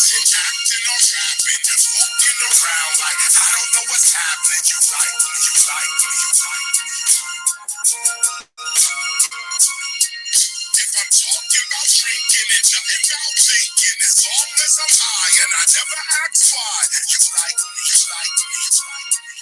dancing, acting or rapping, walking around like I don't know what's happening. You like me, you like me, you like me. If I'm talking about drinking and nothing about thinking, as long as I'm high and I never ask why, you like me, you like me, you like me.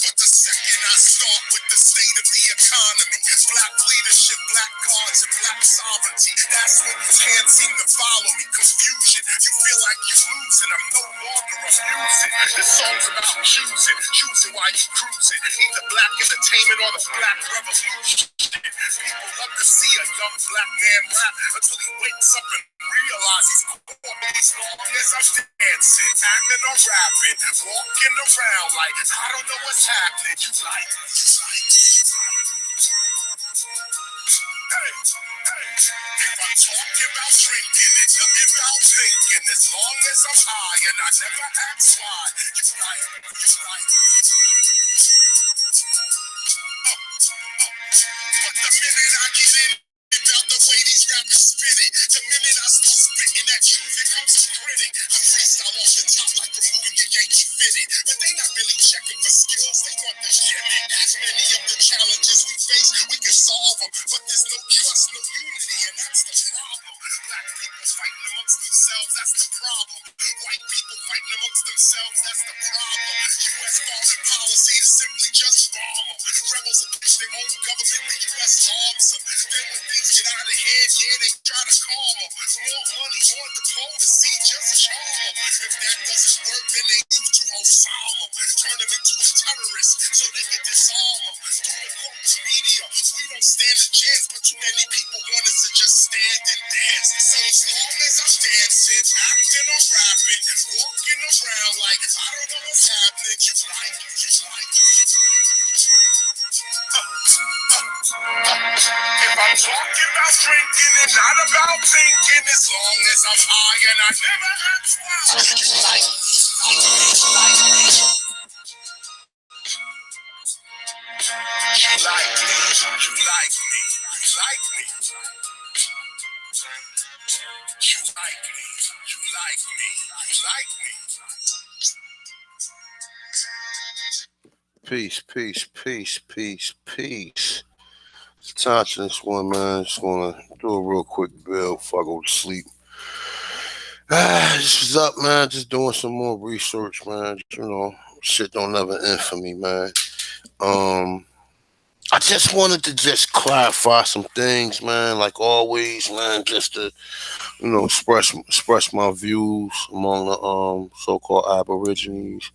But the second I start with the state of the economy, black leadership, black cards, and black sovereignty, that's when you can't seem to follow me. Confusion, you feel like you're losing. I'm no longer amusing. This song's about choosing while you cruising. Either black entertainment or the black revolution. People love to see a young black man rap until he wakes up and realizes he's caught. As long as I'm dancing, acting or rapping, walking around like I don't know what's happening. You like me, you like me, you like me. Hey, hey. If I'm talking about drinking and nothing about thinking, as long as I'm high and I never ask why, you like me, you like me, you like me. But the minute I get in about the way these rappers spit it, the minute I start spitting that truth, it comes a critic. I freestyle off the top like removing your Yankee fitted, but they not really checking for skills, they want the gimmick. Many of the challenges we face, we can solve them, but there's no trust, no unity, and that's the problem. Black people fighting amongst themselves, that's the problem. White people fighting amongst themselves, that's the problem. U.S. foreign policy is simply just bomb them. Rebels against their own government, the U.S. arms them. Then when things get out of hand, yeah, they try to calm them. More money, more diplomacy, just charm them. If that doesn't work, then they move to Osama. Turn them into a terrorist so they can disarm them. Through the corporate media, we don't stand a chance, but too many people want us to just stand and dance. So as long as I'm dancing, acting or rapping, walking around like I don't know what's happening, you like me, you like me, you like me. If I'm talking about drinking and not about thinking, as long as I'm high and I never ask why, you like me, you like me, you like me. You like me, you like me, you like me. You like me, you like me, you like me. Peace, peace, peace, peace, peace. Time to this one, man. Just want to do a real quick build before I go to sleep. This was up, man. Just doing some more research, man. Shit don't never end for me, man. Um, I just wanted to just clarify some things, man. Like always, man. Just to express my views among the so-called Aborigines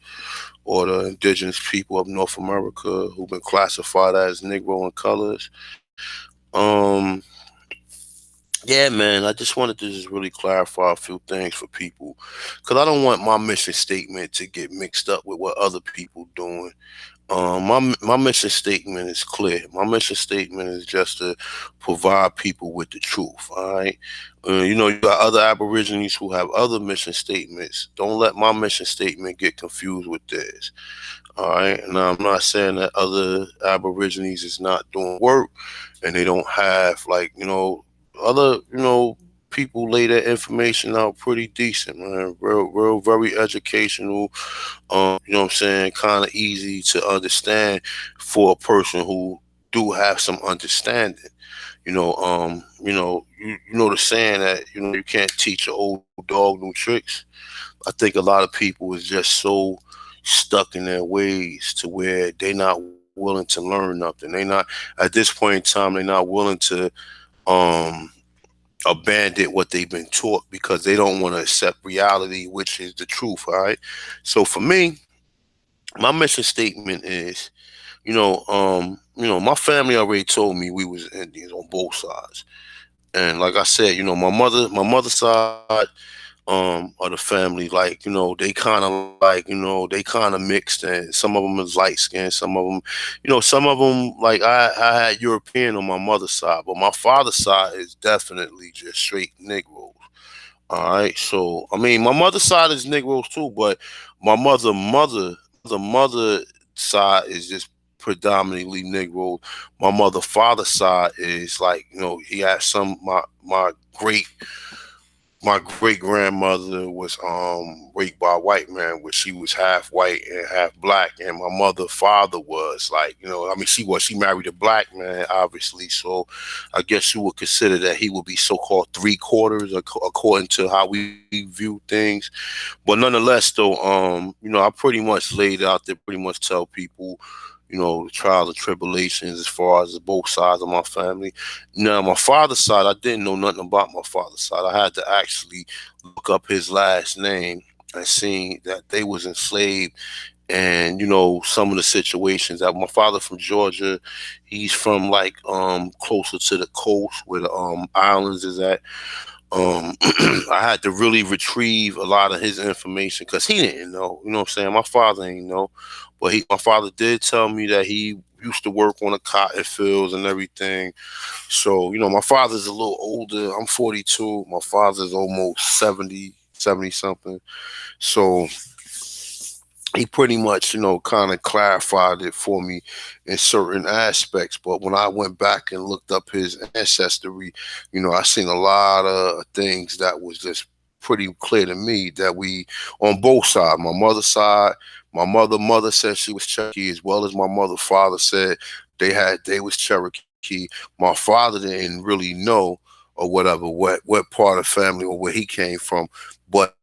or the indigenous people of North America who've been classified as Negro in colors. Um, yeah, man, I just wanted to just really clarify a few things for people because I don't want my mission statement to get mixed up with what other people doing. My mission statement is clear. My mission statement is just to provide people with the truth. All right, you got other Aborigines who have other mission statements. Don't let my mission statement get confused with theirs. All right, and I'm not saying that other Aborigines is not doing work and they don't have other people lay that information out pretty decent, man. Real, very educational. What I'm saying, kind of easy to understand for a person who do have some understanding. You know the saying that you can't teach an old dog new tricks. I think a lot of people is just so stuck in their ways to where they not willing to learn nothing. They not at this point in time they're not willing to um abandon what they've been taught because they don't want to accept reality, which is the truth. All right. So for me, my mission statement is, my family already told me we was Indians on both sides. And like I said, my mother's side of the family, like, they kind of they kind of mixed, and some of them is light skinned, some of them, like, I had European on my mother's side, but my father's side is definitely just straight Negroes. All right. So I mean, my mother's side is Negroes too, but my mother side is just predominantly Negro. My mother father's side is like, he had some my great grandmother was raped by a white man, which she was half white and half black, and my mother father was like, I mean, she married a black man, obviously, so I guess you would consider that he would be so-called three quarters, according to how we view things. But nonetheless, though, I pretty much laid out there, pretty much tell people, the trials and tribulations as far as both sides of my family. Now, my father's side, I didn't know nothing about my father's side. I had to actually look up his last name and see that they was enslaved, and some of the situations that my father from Georgia, he's from like closer to the coast where the islands is at. I had to really retrieve a lot of his information because he didn't know. You know what I'm saying? My father ain't know, but my father did tell me that he used to work on the cotton fields and everything. So my father's a little older. I'm 42. My father's almost 70 something. So he pretty much, kind of clarified it for me in certain aspects. But when I went back and looked up his ancestry, I seen a lot of things that was just pretty clear to me that we on both sides. My mother's side, my mother said she was Cherokee, as well as my mother father said they was Cherokee. My father didn't really know or whatever what part of the family or where he came from, but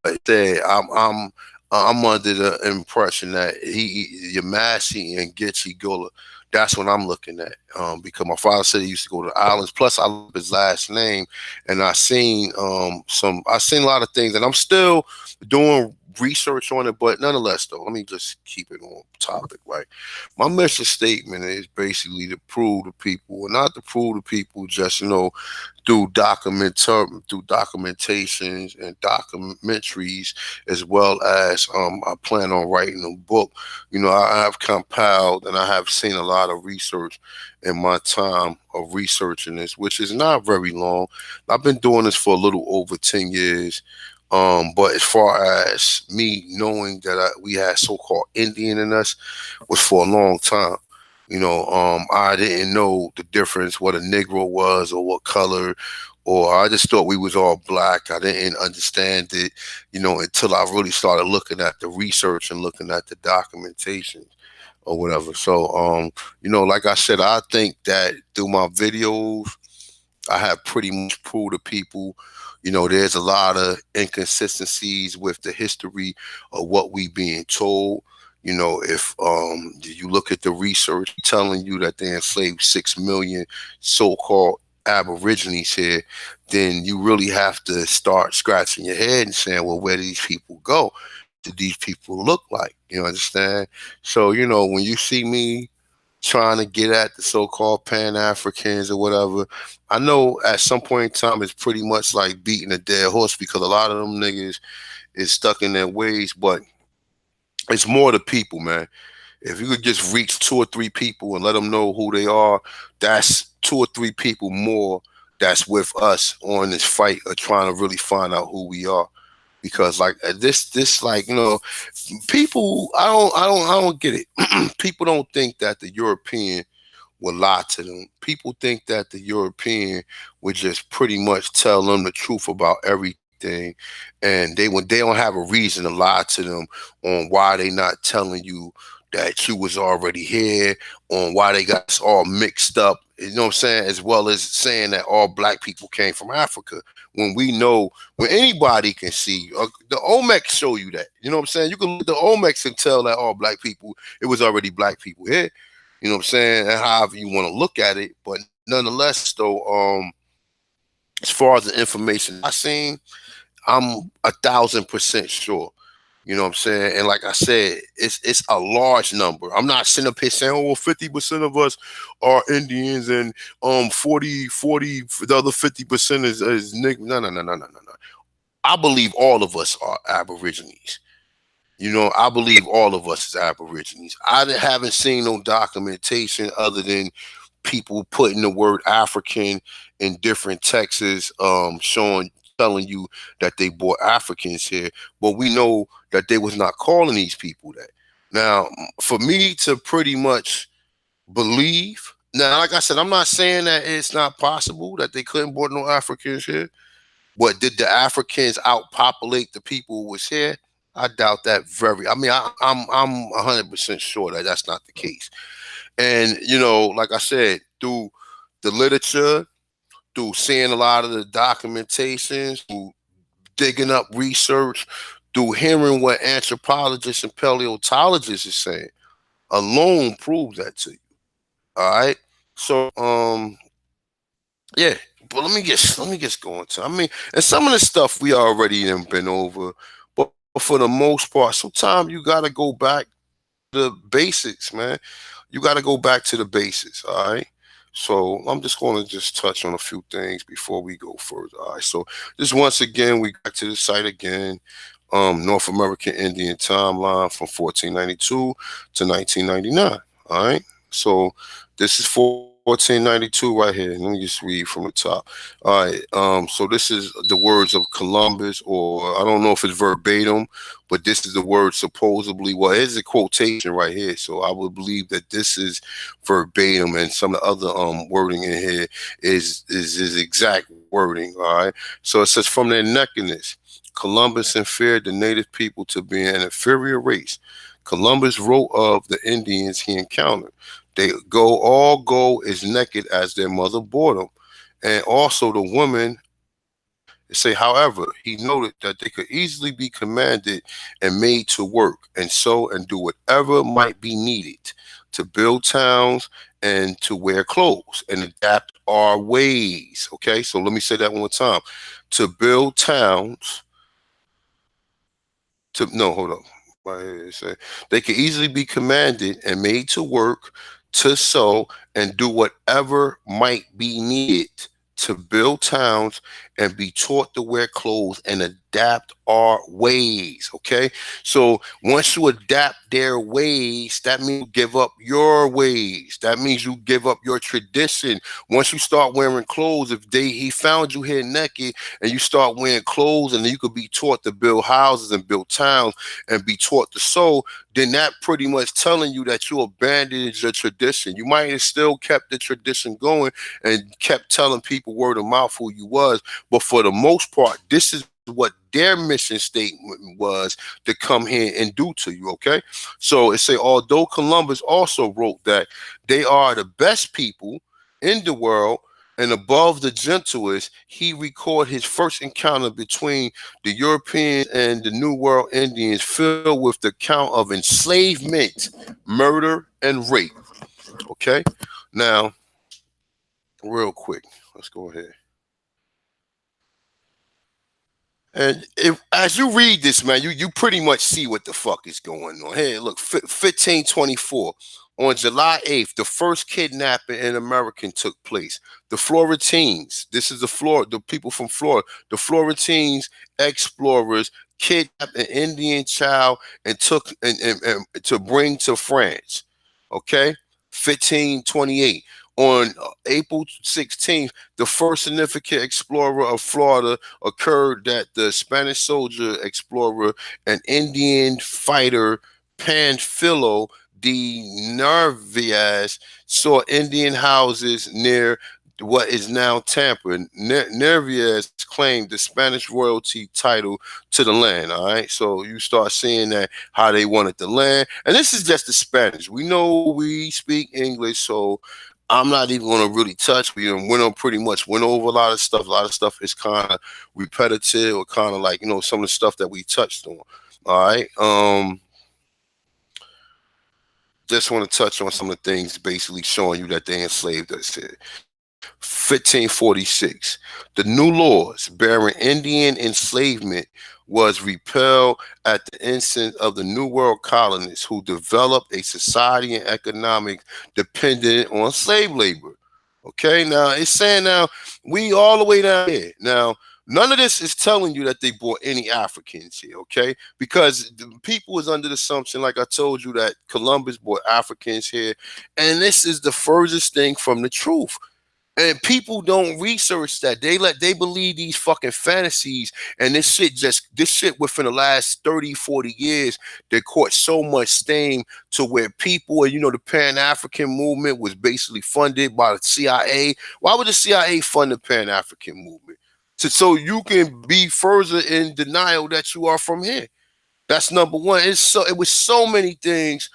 I'm under the impression that Yamasi and Gitche Gula, that's what I'm looking at. Because my father said he used to go to the islands. Plus, I love his last name, and I seen a lot of things, and I'm still doing research on it. But nonetheless, though, let me just keep it on topic. Right, my mission statement is basically to prove to people, and not to prove to people just through documentations and documentaries, as well as I plan on writing a book. I have compiled and I have seen a lot of research in my time of researching this, which is not very long. I've been doing this for a little over 10 years. But as far as me knowing that we had so-called Indian in us was for a long time. I didn't know the difference what a Negro was or what color, or I just thought we was all black. I didn't understand it, until I really started looking at the research and looking at the documentation or whatever. So, like I said, I think that through my videos, I have pretty much proved to people, there's a lot of inconsistencies with the history of what we being told. If you look at the research telling you that they enslaved 6 million so-called Aborigines here, then you really have to start scratching your head and saying, well, where do these people go? What do these people look like? You understand? So, when you see me trying to get at the so-called Pan Africans or whatever, I know at some point in time it's pretty much like beating a dead horse because a lot of them niggas is stuck in their ways. But it's more the people, man. If you could just reach two or three people and let them know who they are, that's two or three people more that's with us on this fight of trying to really find out who we are. Because like this like people, I don't get it. People don't think that the European would lie to them. People think that the European would just pretty much tell them the truth about everything, and they don't have a reason to lie to them on why they not telling you that you was already here, on why they got us all mixed up. You know what I'm saying? As well as saying that all black people came from Africa, when we know, when anybody can see, the Olmecs show you that. You know what I'm saying? You can look at the Olmecs and tell that all black people, it was already black people here. You know what I'm saying? And however you want to look at it. But nonetheless, though, as far as the information I seen, I'm 1,000% sure. You know what I'm saying? And like I said, it's a large number. I'm not sitting up here saying, oh, well, 50% of us are Indians and 40, the other 50% is nigga. No. I believe all of us are Aborigines. I believe all of us is Aborigines. Haven't seen no documentation other than people putting the word African in different texts, telling you that they brought Africans here, but we know that they was not calling these people that. Now, for me to pretty much believe. Now, like I said, I'm not saying that it's not possible that they couldn't brought no Africans here. But did the Africans outpopulate the people who was here? I doubt that very. I mean, I'm 100% sure that that's not the case. And like I said, through the literature, through seeing a lot of the documentations, through digging up research, through hearing what anthropologists and paleontologists is saying, alone proves that to you. All right. So yeah, but let me just go into. I mean, and some of the stuff we already done been over, but for the most part, sometimes you gotta go back to the basics, man. You gotta go back to the basics. All right. So I'm just going to just touch on a few things before we go further. All right. So just once again, we got to the site again. North American Indian timeline from 1492 to 1999. All right. So this is 1492 right here. Let me just read from the top. All right. So this is the words of Columbus, or I don't know if it's verbatim, but this is the word supposedly. Well, here's a quotation right here. So I would believe that this is verbatim, and some of the other wording in here is his exact wording. All right. So it says, from their nakedness, Columbus inferred the native people to be an inferior race. Columbus wrote of the Indians he encountered. They all go as naked as their mother bore them. And also the women say, however, he noted that they could easily be commanded and made to work and sew and do whatever might be needed to build towns and to wear clothes and adapt our ways. Okay, so let me say that one more time. To build towns, to no, hold up. They can easily be commanded and made to work, to sow, and do whatever might be needed to build towns and be taught to wear clothes and adapt our ways. Okay. So once you adapt their ways, that means you give up your ways. That means you give up your tradition. Once you start wearing clothes, if he found you here naked and you start wearing clothes, and then you could be taught to build houses and build towns and be taught to sew, then that pretty much telling you that you abandoned your tradition. You might have still kept the tradition going and kept telling people word of mouth who you was, but for the most part, this is what their mission statement was to come here and do to you. Okay, so it say, although Columbus also wrote that they are the best people in the world and above the gentlest, he recorded his first encounter between the Europeans and the New World Indians, filled with the account of enslavement, murder, and rape. Okay, now real quick, let's go ahead. And as you read this, man, you pretty much see what the fuck is going on. Hey, look, 1524. On July 8th, the first kidnapping in America took place. The Florentines, this is the people from Florida, the Florentines explorers kidnapped an Indian child and took and to bring to France. Okay, 1528. On April 16th, the first significant explorer of Florida occurred that the Spanish soldier explorer and Indian fighter Panfilo de Narvaez saw Indian houses near what is now Tampa. Narvaez claimed the Spanish royalty title to the land. All right, so you start seeing that how they wanted the land, and this is just the Spanish. We know we speak English, so I'm not even going to really touch. We pretty much went over a lot of stuff. A lot of stuff is kind of repetitive, or kind of like some of the stuff that we touched on. All right. Just want to touch on some of the things basically showing you that they enslaved us here. 1546. The new laws bearing Indian enslavement was repealed at the instance of the New World colonists, who developed a society and economic dependent on slave labor. Okay, now it's saying now we all the way down here. Now, none of this is telling you that they brought any Africans here, okay? Because the people is under the assumption, like I told you, that Columbus brought Africans here, and this is the furthest thing from the truth. And people don't research that. They believe these fucking fantasies, and this shit within the last 30, 40 years, they caught so much steam to where people, and the Pan-African movement was basically funded by the CIA. Why would the CIA fund the Pan-African movement? So you can be further in denial that you are from here. That's number one. It was so many things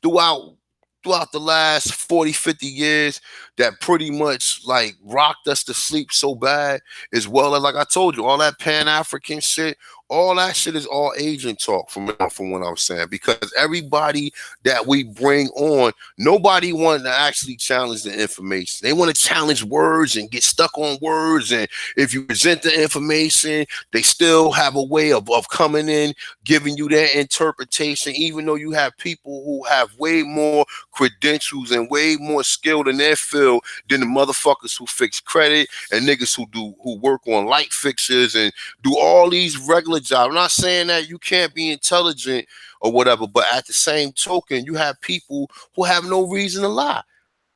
throughout the last 40, 50 years that pretty much like rocked us to sleep so bad, as well as, like I told you, all that Pan-African shit, all that shit is all agent talk from what I'm saying. Because everybody that we bring on, nobody wanted to actually challenge the information. They want to challenge words and get stuck on words. And if you present the information, they still have a way of coming in, giving you their interpretation, even though you have people who have way more credentials and way more skilled in their field than the motherfuckers who fix credit and niggas who work on light fixtures and do all these regular jobs. I'm not saying that you can't be intelligent or whatever, but at the same token, you have people who have no reason to lie.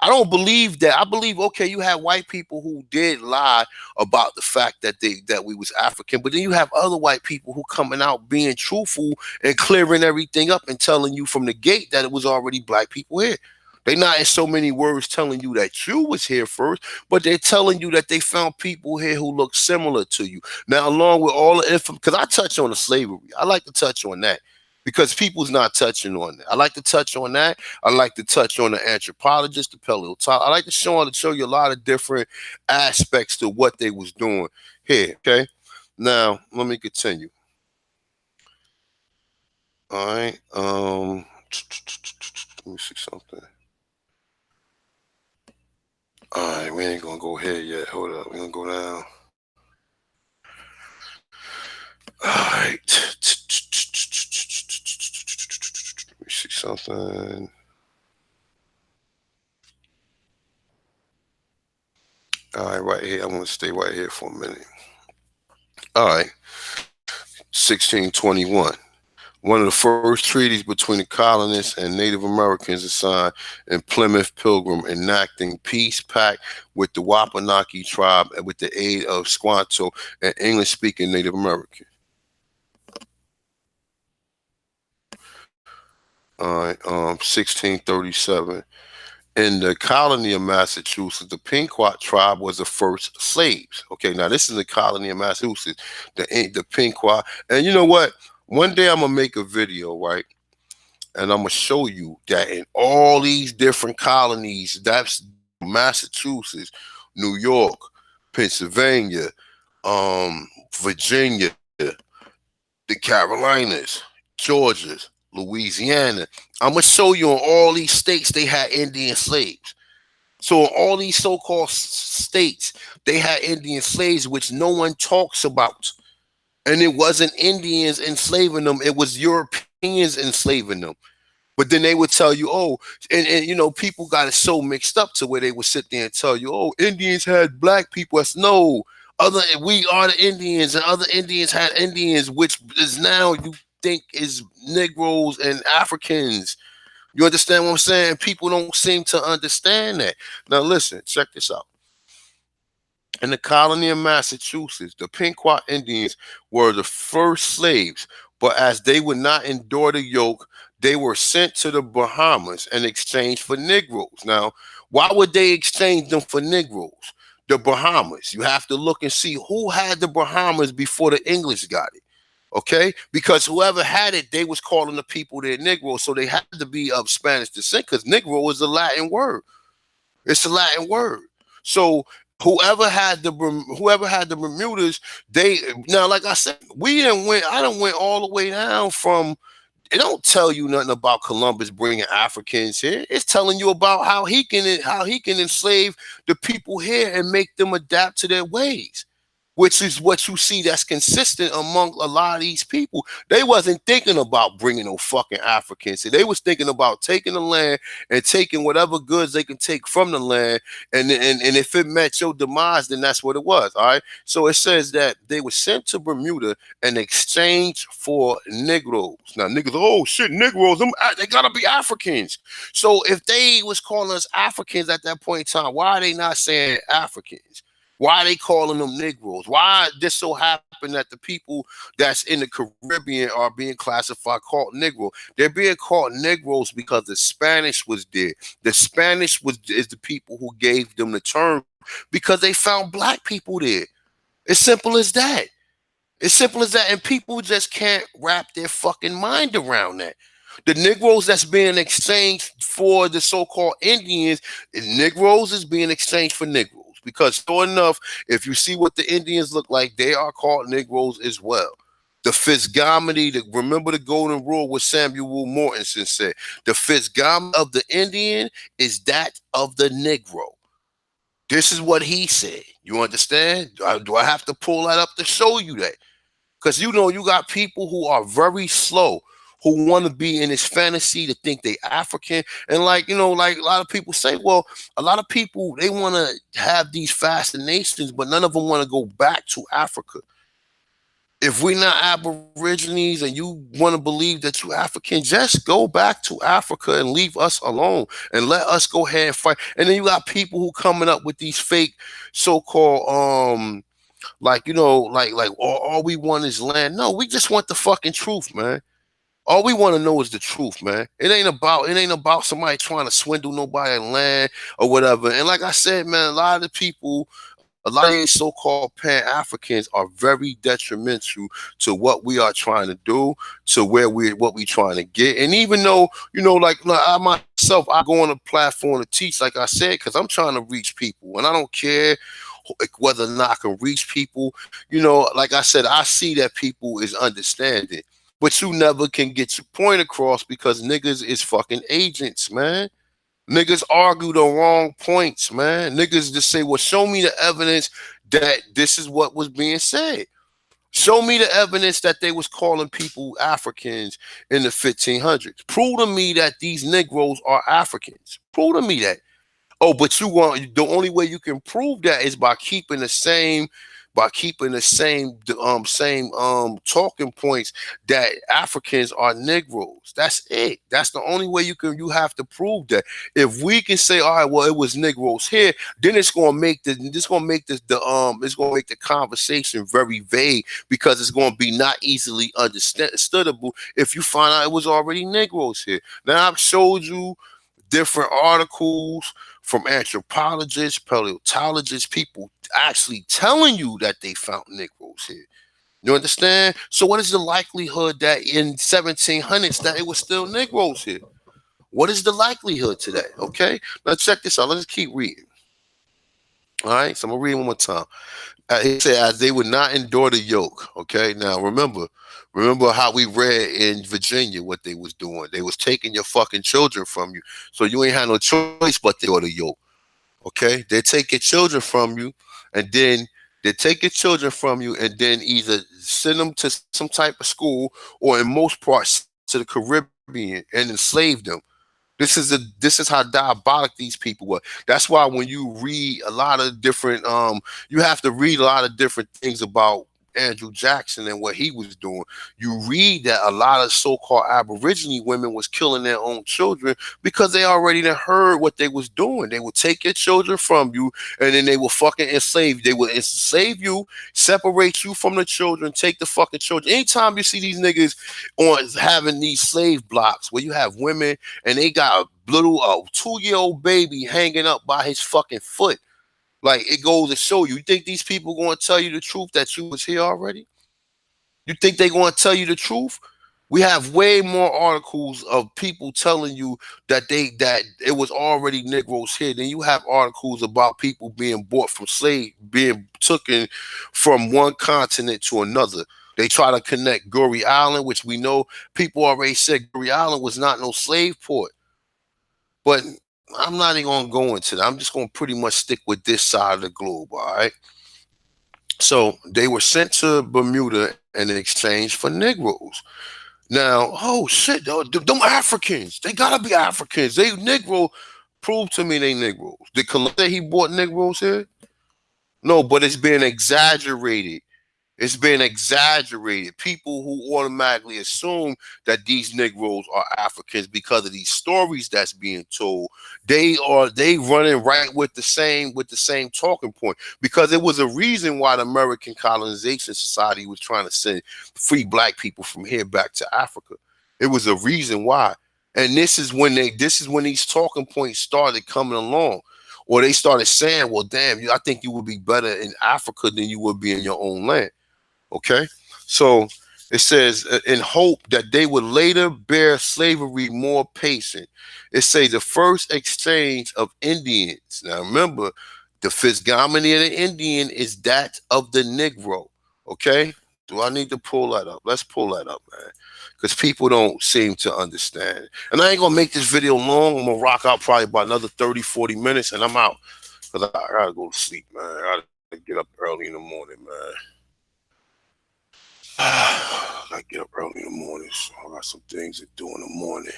I don't believe that. I believe, okay, you have white people who did lie about the fact that we was African, but then you have other white people who coming out being truthful and clearing everything up and telling you from the gate that it was already black people here. They not in so many words telling you that you was here first, but they're telling you that they found people here who look similar to you. Now, along with all the info, because I touch on the slavery, I like to touch on that because people's not touching on that. I like to touch on that. I like to touch on the anthropologist, the paleontologist. I like to show you a lot of different aspects to what they was doing here. Okay, now let me continue. All right. Let me see something. All right, we ain't gonna go here yet. Hold up, we're gonna go down. All right. Let me see something. All right, right here. I'm gonna stay right here for a minute. All right. 1621. One of the first treaties between the colonists and Native Americans is signed in Plymouth Pilgrim, enacting peace pact with the Wapanaki tribe and with the aid of Squanto, an English-speaking Native American. All right, 1637. In the colony of Massachusetts, the Pequot tribe was the first slaves. Okay, now this is the colony of Massachusetts, the Pequot. And you know what? One day I'm gonna make a video, right? And I'm gonna show you that in all these different colonies, that's Massachusetts, New York, Pennsylvania, Virginia, the Carolinas, Georgia, Louisiana. I'm gonna show you in all these states they had Indian slaves. So in all these so-called states, they had Indian slaves, which no one talks about. And it wasn't Indians enslaving them, it was Europeans enslaving them. But then they would tell you, oh, and people got it so mixed up to where they would sit there and tell you, oh, Indians had black people. That's no, we are the Indians, and other Indians had Indians, which is now you think is Negroes and Africans. You understand what I'm saying? People don't seem to understand that. Now listen, check this out. In the colony of Massachusetts, the Pequot Indians were the first slaves, but as they would not endure the yoke, they were sent to the Bahamas in exchange for Negroes. Now, why would they exchange them for Negroes? The Bahamas. You have to look and see who had the Bahamas before the English got it. Okay, because whoever had it, they was calling the people their Negroes, so they had to be of Spanish descent because Negro is a Latin word. It's a Latin word. So whoever had the Bermudas, they now, like I said, I done went all the way down from. It don't tell you nothing about Columbus bringing Africans here. It's telling you about how he can enslave the people here and make them adapt to their ways. which is what you see that's consistent among a lot of these people. They wasn't thinking about bringing no fucking Africans. They was thinking about taking the land and taking whatever goods they can take from the land, and if it met your demise, then that's what it was. All right. So it says that they were sent to Bermuda in exchange for Negroes. Now niggas, oh shit, Negroes, they gotta be Africans. So if they was calling us Africans at that point in time, why are they not saying Africans? Why are they calling them Negroes? Why this so happened that the people that's in the Caribbean are being classified called Negro? They're being called Negroes because the Spanish was there. The Spanish is the people who gave them the term because they found black people there. It's simple as that. It's simple as that. And people just can't wrap their fucking mind around that. The Negroes that's being exchanged for the so-called Indians, Negroes is being exchanged for Negroes. Because sure enough, if you see what the Indians look like, they are called Negroes as well. The physiognomy, remember the golden rule, what Samuel Mortensen said. The physiognomy of the Indian is that of the Negro. This is what he said. You understand? Do I have to pull that up to show you that? Because you know you got people who are very slow, who want to be in this fantasy to think they African. And like, like a lot of people say, well, a lot of people, they want to have these fascinations, but none of them want to go back to Africa. If we're not Aborigines and you want to believe that you African, just go back to Africa and leave us alone and let us go ahead and fight. And then you got people who coming up with these fake so-called like all we want is land. No, we just want the fucking truth, man. All we want to know is the truth, man. It ain't about somebody trying to swindle nobody land or whatever. And like I said, man, a lot of the people, a lot of these so-called Pan-Africans are very detrimental to what we are trying to do, to what we trying to get. And even though, like I myself, I go on a platform to teach, like I said, because I'm trying to reach people. And I don't care whether or not I can reach people. Like I said, I see that people is understanding. But you never can get your point across because niggas is fucking agents, man. Niggas argue the wrong points, man. Niggas just say, well, show me the evidence that this is what was being said. Show me the evidence that they was calling people Africans in the 1500s. Prove to me that these Negroes are Africans. Prove to me that. Oh, but the only way you can prove that is by keeping the same talking points that Africans are Negroes. That's it. That's the only way you have to prove that. If we can say, all right, well, it was Negroes here, then it's gonna make the conversation very vague because it's gonna be not easily understandable if you find out it was already Negroes here. Now I've showed you different articles from anthropologists, paleontologists, people actually telling you that they found Negroes here. You understand? So what is the likelihood that in 1700s that it was still Negroes here? What is the likelihood to that? Okay, now check this out. Let's keep reading. All right, so I'm gonna read it one more time. He said, as they would not endure the yoke. Okay, now remember how we read in Virginia what they was doing. They was taking your fucking children from you, so you ain't had no choice but to endure the yoke. Okay, they take your children from you, and then either send them to some type of school, or in most parts to the Caribbean and enslave them. This is how diabolic these people were. That's why when you read a lot of different you have to read a lot of different things about Andrew Jackson and what he was doing. You read that a lot of so-called Aborigine women was killing their own children because they already done heard what they was doing. They would take your children from you, and then they will fucking enslave you. They would enslave you, separate you from the children, take the fucking children. Anytime you see these niggas on having these slave blocks where you have women and they got a little 2-year-old baby hanging up by his fucking foot. Like, it goes to show you. You think these people going to tell you the truth that you was here already? You think they going to tell you the truth? We have way more articles of people telling you that it was already Negroes here than you have articles about people being bought from being taken from one continent to another. They try to connect Goree Island, which we know people already said Goree Island was not no slave port. But I'm not even going to go into that. I'm just going to pretty much stick with this side of the globe, all right? So they were sent to Bermuda in exchange for Negroes. Now, oh shit, them Africans, they gotta be Africans. They Negro, prove to me they Negroes. Did Columbus say he brought Negroes here? No, but it's been exaggerated. It's been exaggerated. People who automatically assume that these Negroes are Africans because of these stories that's being told, they running right with the same talking point. Because it was a reason why the American Colonization Society was trying to send free black people from here back to Africa. It was a reason why. And this is when these talking points started coming along. Or they started saying, well, damn, I think you would be better in Africa than you would be in your own land. Okay, so it says in hope that they would later bear slavery more patient. It says the first exchange of Indians. Now remember, the physiognomy of the Indian is that of the Negro. Okay, do I need to pull that up? Let's pull that up, man, because people don't seem to understand. And I ain't gonna make this video long. I'm gonna rock out probably about another 30, 40 minutes, and I'm out because I gotta go to sleep, man. I gotta get up early in the morning, man. I gotta get up early in the morning, so I got some things to do in the morning.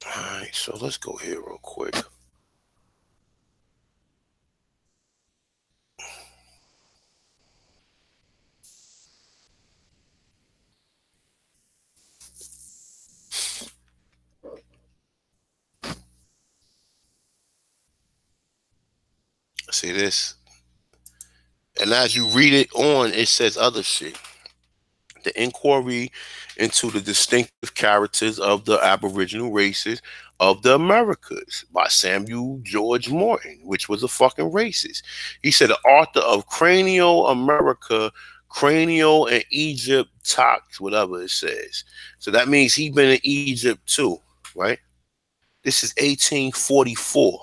Alright, so let's go here real quick. See this? And as you read it on, it says other shit. The inquiry into the distinctive characters of the Aboriginal races of the Americas by Samuel George Morton, which was a fucking racist. He said the author of Cranial America, Cranial and Egypt Talks, whatever it says. So that means he been in Egypt too, right? This is 1844.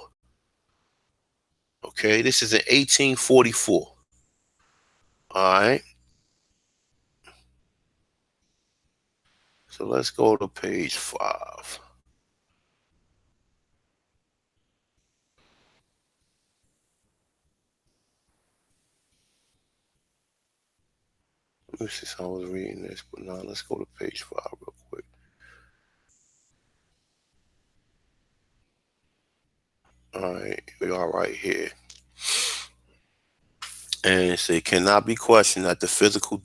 Okay, this is in 1844. All right. So let's go to page 5. Let me see. I was reading this, but now let's go to page 5 real quick. All right, we are right here. And it cannot be questioned that the physical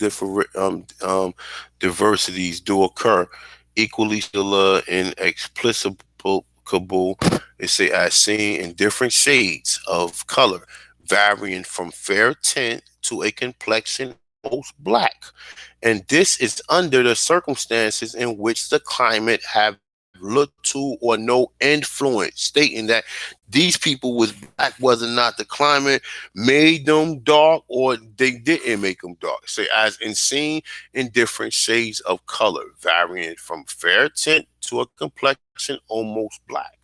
diversities do occur equally still inexplicable. It say as seen in different shades of color, varying from fair tint to a complexion almost black. And this is under the circumstances in which the climate have little or no influence, stating that these people was black whether or not the climate made them dark or they didn't make them dark. Say as in seen in different shades of color, varying from fair tint to a complexion almost black.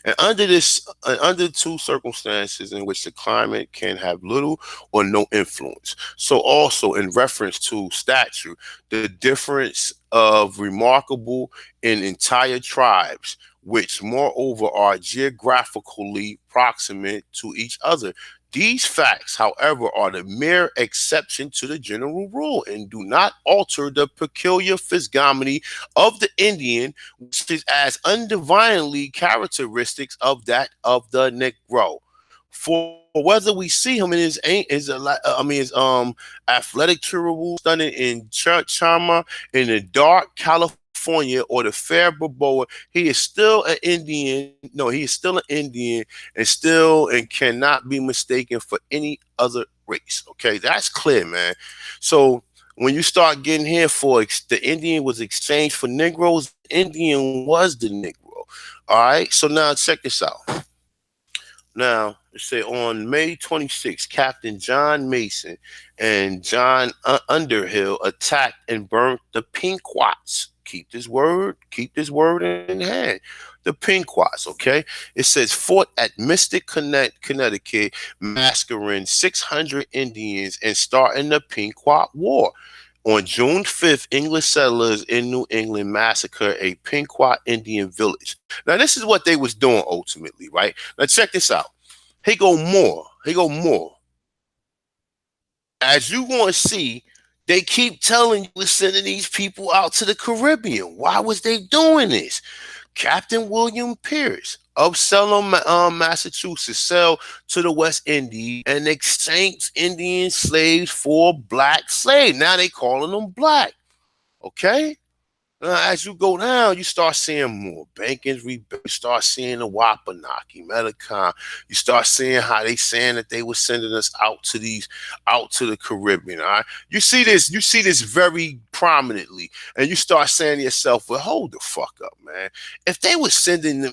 And under two circumstances in which the climate can have little or no influence. So also in reference to stature, the difference of remarkable in entire tribes, which moreover are geographically proximate to each other. These facts, however, are the mere exception to the general rule and do not alter the peculiar physiognomy of the Indian, which is as undivinely characteristics of that of the Negro. For whether we see him in his athletic terrible stunning in church charmer in the dark California or the fair Balboa, he is still an Indian. No, he is still an Indian and cannot be mistaken for any other race. Okay, that's clear, man. So when you start getting here for the Indian was exchanged for Negroes, the Indian was the Negro. All right, so now check this out. Now, it say on May 26, Captain John Mason and John Underhill attacked and burnt the Pequots. Keep this word in hand. The Pequots, okay? It says fought at Mystic, Connecticut, massacring 600 Indians and starting the Pequot War. On June 5th, English settlers in New England massacred a Pequot Indian village. Now, this is what they was doing ultimately, right? Now, check this out. Here go more. He go more. As you going to see, they keep telling you we're sending these people out to the Caribbean. Why was they doing this? Captain William Pierce of Salem, Massachusetts, sailed to the West Indies and exchanged Indian slaves for black slaves. Now they calling them black. Okay? As you go down, you start seeing more Bankins Rebellion. You start seeing the Wapanaki, Metacon. You start seeing how they saying that they were sending us out to the Caribbean. All right, you see this very prominently, and you start saying to yourself, "Well, hold the fuck up, man. If they were sending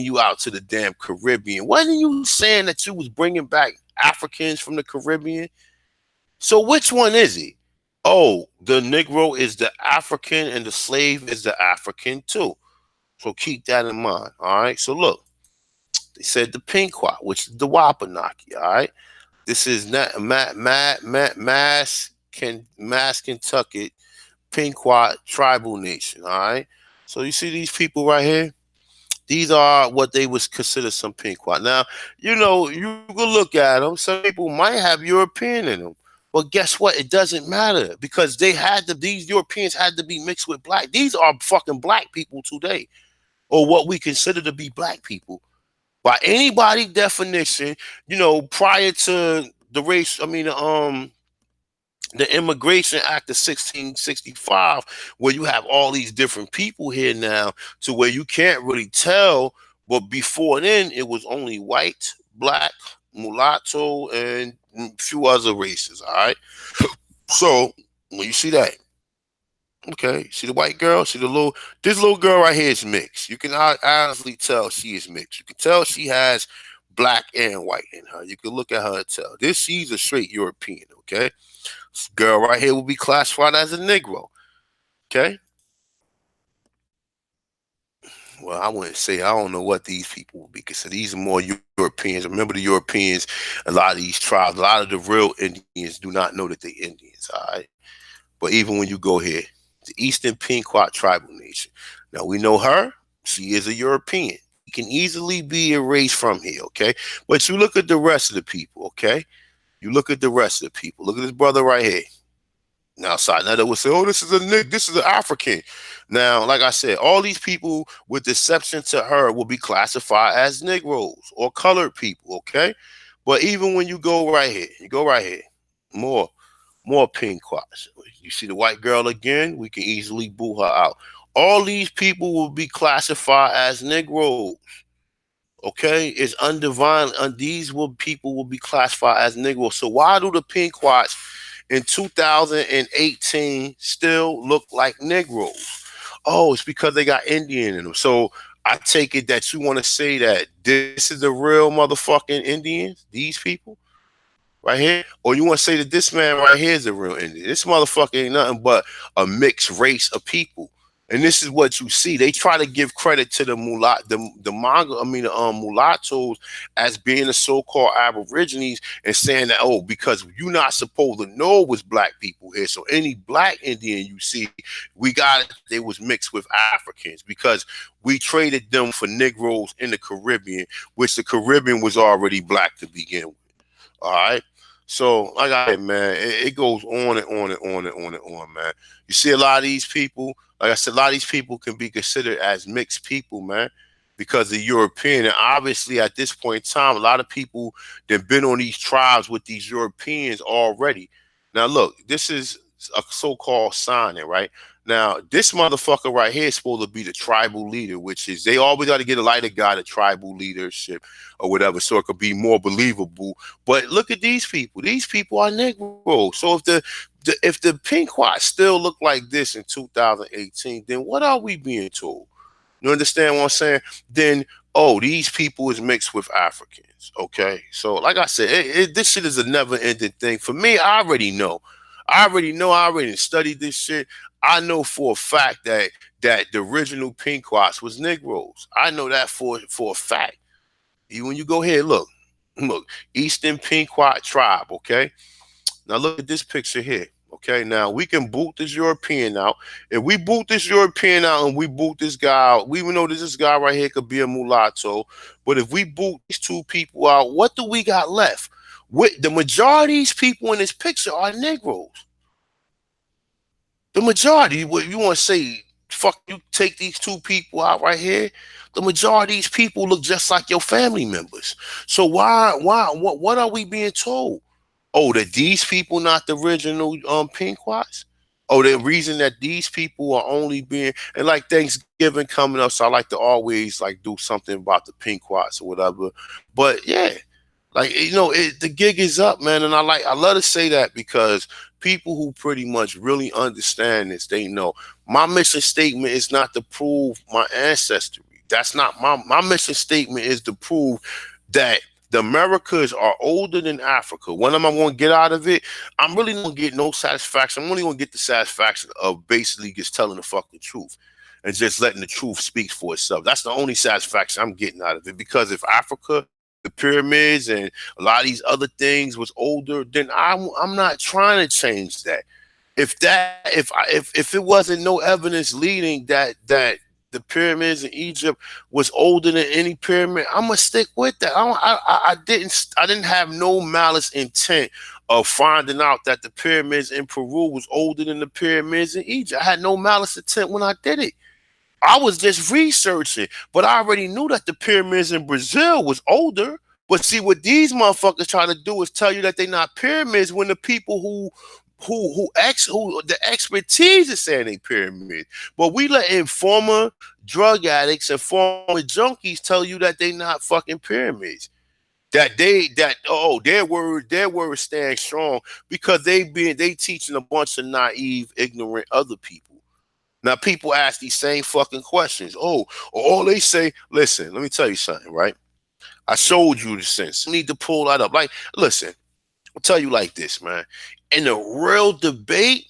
you out to the damn Caribbean, wasn't you saying that you was bringing back Africans from the Caribbean? So which one is it? Oh, the Negro is the African and the slave is the African too. So keep that in mind. All right. So look, they said the Pequot, which is the Wapanaki. All right. This is not Mass Kentucky Pequot tribal nation. All right. So you see these people right here? These are what they was considered some Pequot. Now, you can look at them. Some people might have European in them. But guess what? It doesn't matter because these Europeans had to be mixed with black. These are fucking black people today, or what we consider to be black people. By anybody definition, prior to the race, the Immigration Act of 1665, where you have all these different people here now, to where you can't really tell. But before then, it was only white, black, mulatto, and a few other races. All right. So when you see that, okay, see the white girl, this little girl right here is mixed. You can honestly tell she is mixed. You can tell she has black and white in her. You can look at her and tell. She's a straight European. Okay. This girl right here will be classified as a Negro. Okay. Well, I wouldn't say I don't know what these people will be considered. These are more Europeans. Remember the Europeans, a lot of these tribes, a lot of the real Indians do not know that they're Indians. All right. But even when you go here, the Eastern Pequot tribal nation. Now we know her. She is a European. She can easily be erased from here. Okay. But you look at the rest of the people. Okay. You look at the rest of the people. Look at this brother right here. Now, side now they would say, "Oh, this is a Nick, this is an African." Now, like I said, all these people, with exception to her, will be classified as Negroes or colored people. Okay, but even when you go right here, more, more pink quads. You see the white girl again, we can easily boo her out. All these people will be classified as Negroes. Okay, it's undivine. These will people will be classified as Negroes. So why do the Pequots in 2018 still look like Negroes? Oh, it's because they got Indian in them. So I take it that you want to say that this is the real motherfucking Indians, these people right here, or you want to say that this man right here is a real Indian. This motherfucker ain't nothing but a mixed race of people. And this is what you see. They try to give credit to the mulattoes as being the so-called Aborigines and saying that, oh, because you're not supposed to know it was black people here. So any black Indian you see, we got it. They was mixed with Africans because we traded them for Negroes in the Caribbean, which the Caribbean was already black to begin with. All right. So, like I said, man, it goes on and on and on and on and on, man. You see a lot of these people, like I said, a lot of these people can be considered as mixed people, man, because they're European. And obviously, at this point in time, a lot of people that been on these tribes with these Europeans already. Now, look, this is a so-called signing, right? Now, this motherfucker right here is supposed to be the tribal leader, which is they always got to get a lighter guy to tribal leadership or whatever, so it could be more believable. But look at these people. These people are Negroes. So if the Pequot still look like this in 2018, then what are we being told? You understand what I'm saying? Then, oh, these people is mixed with Africans. Okay. So, like I said, this shit is a never ending thing. For me, I already know. I already studied this shit. I know for a fact that the original Pequots was Negroes. I know that for a fact. When you go here, look, Eastern Pequot tribe, okay? Now look at this picture here, Okay, now we can boot this European out. If we boot this European out and we boot this guy out, we know that this guy right here could be a mulatto. But if we boot these two people out, what do we got left? With the majority of these people in this picture are Negroes. The majority, what you want to say, fuck, you take these two people out right here, the majority of these people look just like your family members. So what are we being told? Oh, that these people not the original Pinquots? Oh, the reason that these people are only being, and like Thanksgiving coming up, so I like to always like do something about the Pinquots or whatever. But yeah, like the gig is up, man, and I love to say that because people who pretty much really understand this, they know my mission statement is not to prove my ancestry. That's not my mission statement is to prove that the Americas are older than Africa. What am I going to get out of it? I'm really going to get no satisfaction. I'm only going to get the satisfaction of basically just telling the fucking truth and just letting the truth speak for itself. That's the only satisfaction I'm getting out of it. Because if Africa, the pyramids, and a lot of these other things was older, then I'm not trying to change that. If it wasn't no evidence leading that the pyramids in Egypt was older than any pyramid, I'm gonna stick with that. I didn't have no malice intent of finding out that the pyramids in Peru was older than the pyramids in Egypt. I had no malice intent when I did it. I was just researching, but I already knew that the pyramids in Brazil was older. But see, what these motherfuckers try to do is tell you that they're not pyramids when the people who the expertise is saying they pyramids. But we letting former drug addicts and former junkies tell you that they not fucking pyramids. Their word stands strong because they teaching a bunch of naive, ignorant other people. Now people ask these same fucking questions. Oh, all they say, listen, let me tell you something, right? I showed you the sense. You need to pull that up. Like, listen, I'll tell you like this, man. In a real debate,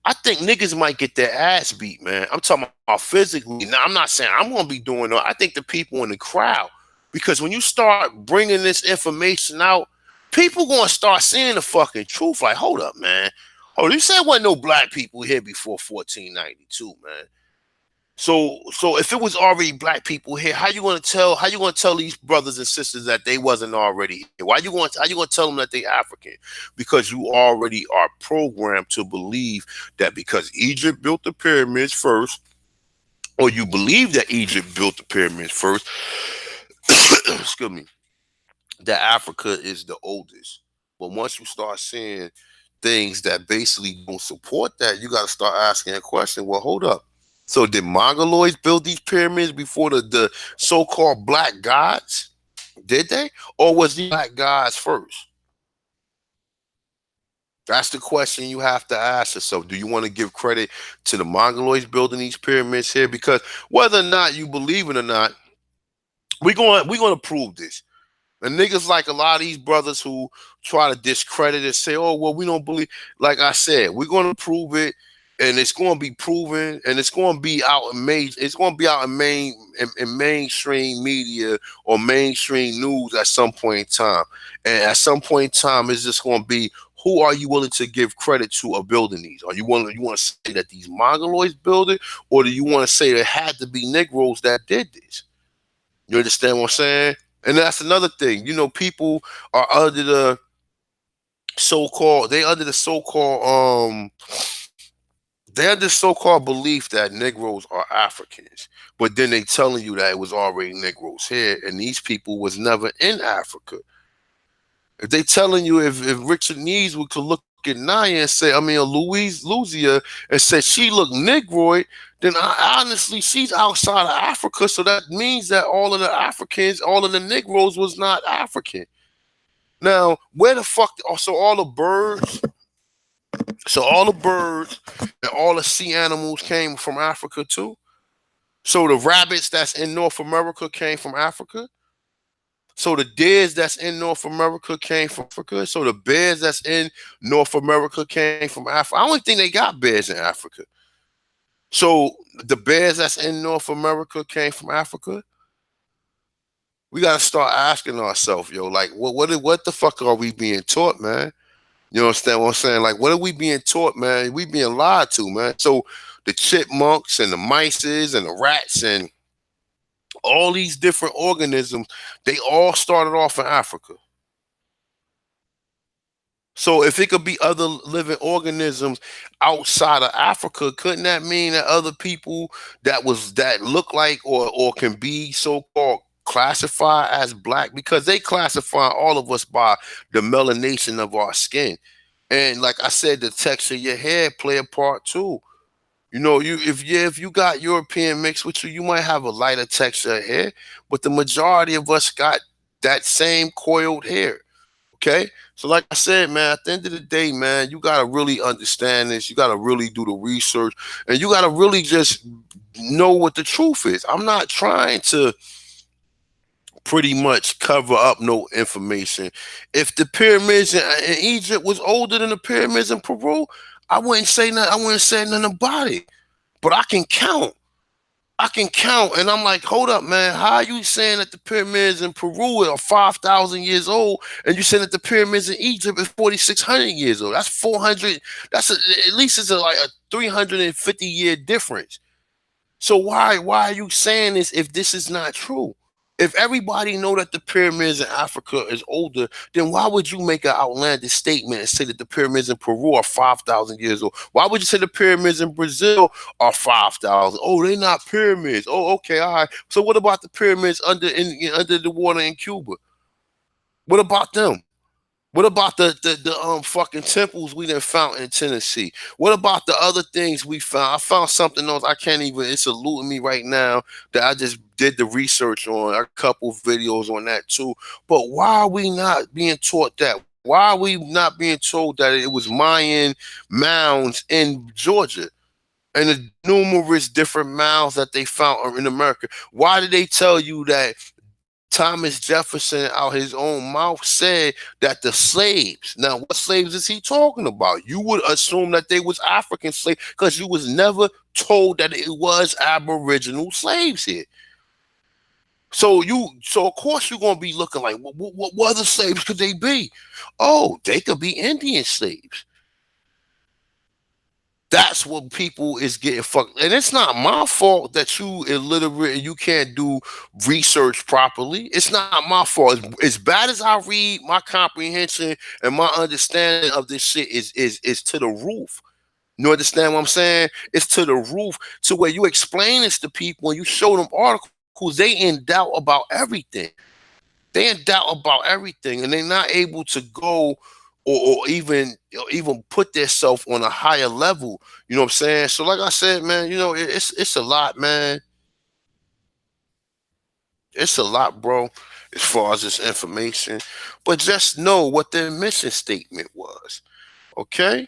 I think niggas might get their ass beat, man. I'm talking about physically. Now, I'm not saying I'm gonna be doing it. I think the people in the crowd, because when you start bringing this information out, people gonna start seeing the fucking truth. Like, hold up, man. Oh, you said wasn't no black people here before 1492, man. So if it was already black people here, how you gonna tell these brothers and sisters that they wasn't already here? How you gonna tell them that they African? Because you already are programmed to believe that because Egypt built the pyramids first, or you believe that Egypt built the pyramids first, excuse me, that Africa is the oldest. But once you start seeing things that basically don't support that, you got to start asking a question. Well, hold up. So did Mongoloids build these pyramids before the so-called black gods? Did they? Or was the black gods first? That's the question you have to ask yourself. Do you want to give credit to the Mongoloids building these pyramids here? Because whether or not you believe it or not, we're gonna prove this. And niggas like a lot of these brothers who try to discredit and say, oh, well, we don't believe. Like I said, we're going to prove it, and it's going to be proven, and it's going to be out in it's going to be out in mainstream media or mainstream news at some point in time. And at some point in time, it's just going to be, who are you willing to give credit to of building these? Are you want to say that these Mongoloids build it, or do you want to say there had to be Negroes that did this? You understand what I'm saying? And that's another thing. People are under the they're under the so-called belief that Negroes are Africans. But then they telling you that it was already Negroes here, and these people was never in Africa. If they telling you, if Richard Neeswood could look at Naya and say, Louisia, and say she looked Negroid, then honestly, she's outside of Africa. So that means that all of the Africans, all of the Negroes was not African. Now, where the fuck, so all the birds and all the sea animals came from Africa too? So the rabbits that's in North America came from Africa? So the deers that's in North America came from Africa. So the bears that's in North America came from Africa. I don't think they got bears in Africa. So the bears that's in North America came from Africa. We gotta start asking ourselves, yo, like, what the fuck are we being taught, man? You understand what I'm saying? Like, what are we being taught, man? We being lied to, man. So the chipmunks and the mices and the rats and all these different organisms, they all started off in Africa. So if it could be other living organisms outside of Africa, couldn't that mean that other people that look like or can be so-called classified as black? Because they classify all of us by the melanation of our skin. And like I said, the texture of your hair play a part too. You know, if you got European mixed with you, you might have a lighter texture of hair, but the majority of us got that same coiled hair. Okay. So like I said, man, at the end of the day, man, you gotta really understand this. You gotta really do the research and you gotta really just know what the truth is. I'm not trying to pretty much cover up no information. If the pyramids in Egypt was older than the pyramids in Peru, I wouldn't say nothing. I wouldn't say nothing about it. But I can count. I can count, and I'm like, hold up, man. How are you saying that the pyramids in Peru are 5,000 years old, and you saying that the pyramids in Egypt is 4,600 years old? That's 400. At least it's like a 350-year difference. So why are you saying this if this is not true? If everybody know that the pyramids in Africa is older, then why would you make an outlandish statement and say that the pyramids in Peru are 5,000 years old? Why would you say the pyramids in Brazil are 5,000? Oh, they're not pyramids. Oh, okay, all right. So what about the pyramids under the water in Cuba? What about them? What about the fucking temples we done found in Tennessee? What about the other things we found? I found something else I can't even. It's eluding me right now that I just did the research on. A couple videos on that too. But why are we not being taught that? Why are we not being told that it was Mayan mounds in Georgia? And the numerous different mounds that they found in America. Why did they tell you that Thomas Jefferson, out his own mouth, said that the slaves? Now, what slaves is he talking about? You would assume that they was African slaves because you was never told that it was Aboriginal slaves here. So of course you're gonna be looking like, what other slaves could they be? Oh, they could be Indian slaves. That's what people is getting fucked. And it's not my fault that you illiterate and you can't do research properly. It's not my fault. As bad as I read, my comprehension and my understanding of this shit is to the roof. You understand what I'm saying? It's to the roof, to where you explain this to people and you show them articles, they in doubt about everything. They in doubt about everything, and they're not able to go or even put themselves on a higher level. You know what I'm saying? So, like I said, man, it's a lot, man. It's a lot, bro, as far as this information. But just know what their mission statement was. Okay?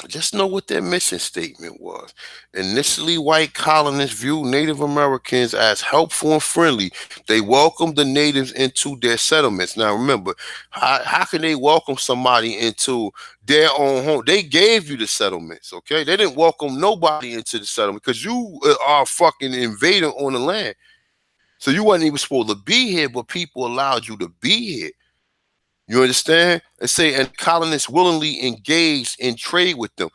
Just know what their mission statement was. Initially, white colonists viewed Native Americans as helpful and friendly. They welcomed the natives into their settlements. Now, remember, how can they welcome somebody into their own home? They gave you the settlements, okay? They didn't welcome nobody into the settlement because you are a fucking invader on the land. So you wasn't even supposed to be here, but people allowed you to be here. You understand? And colonists willingly engaged in trade with them.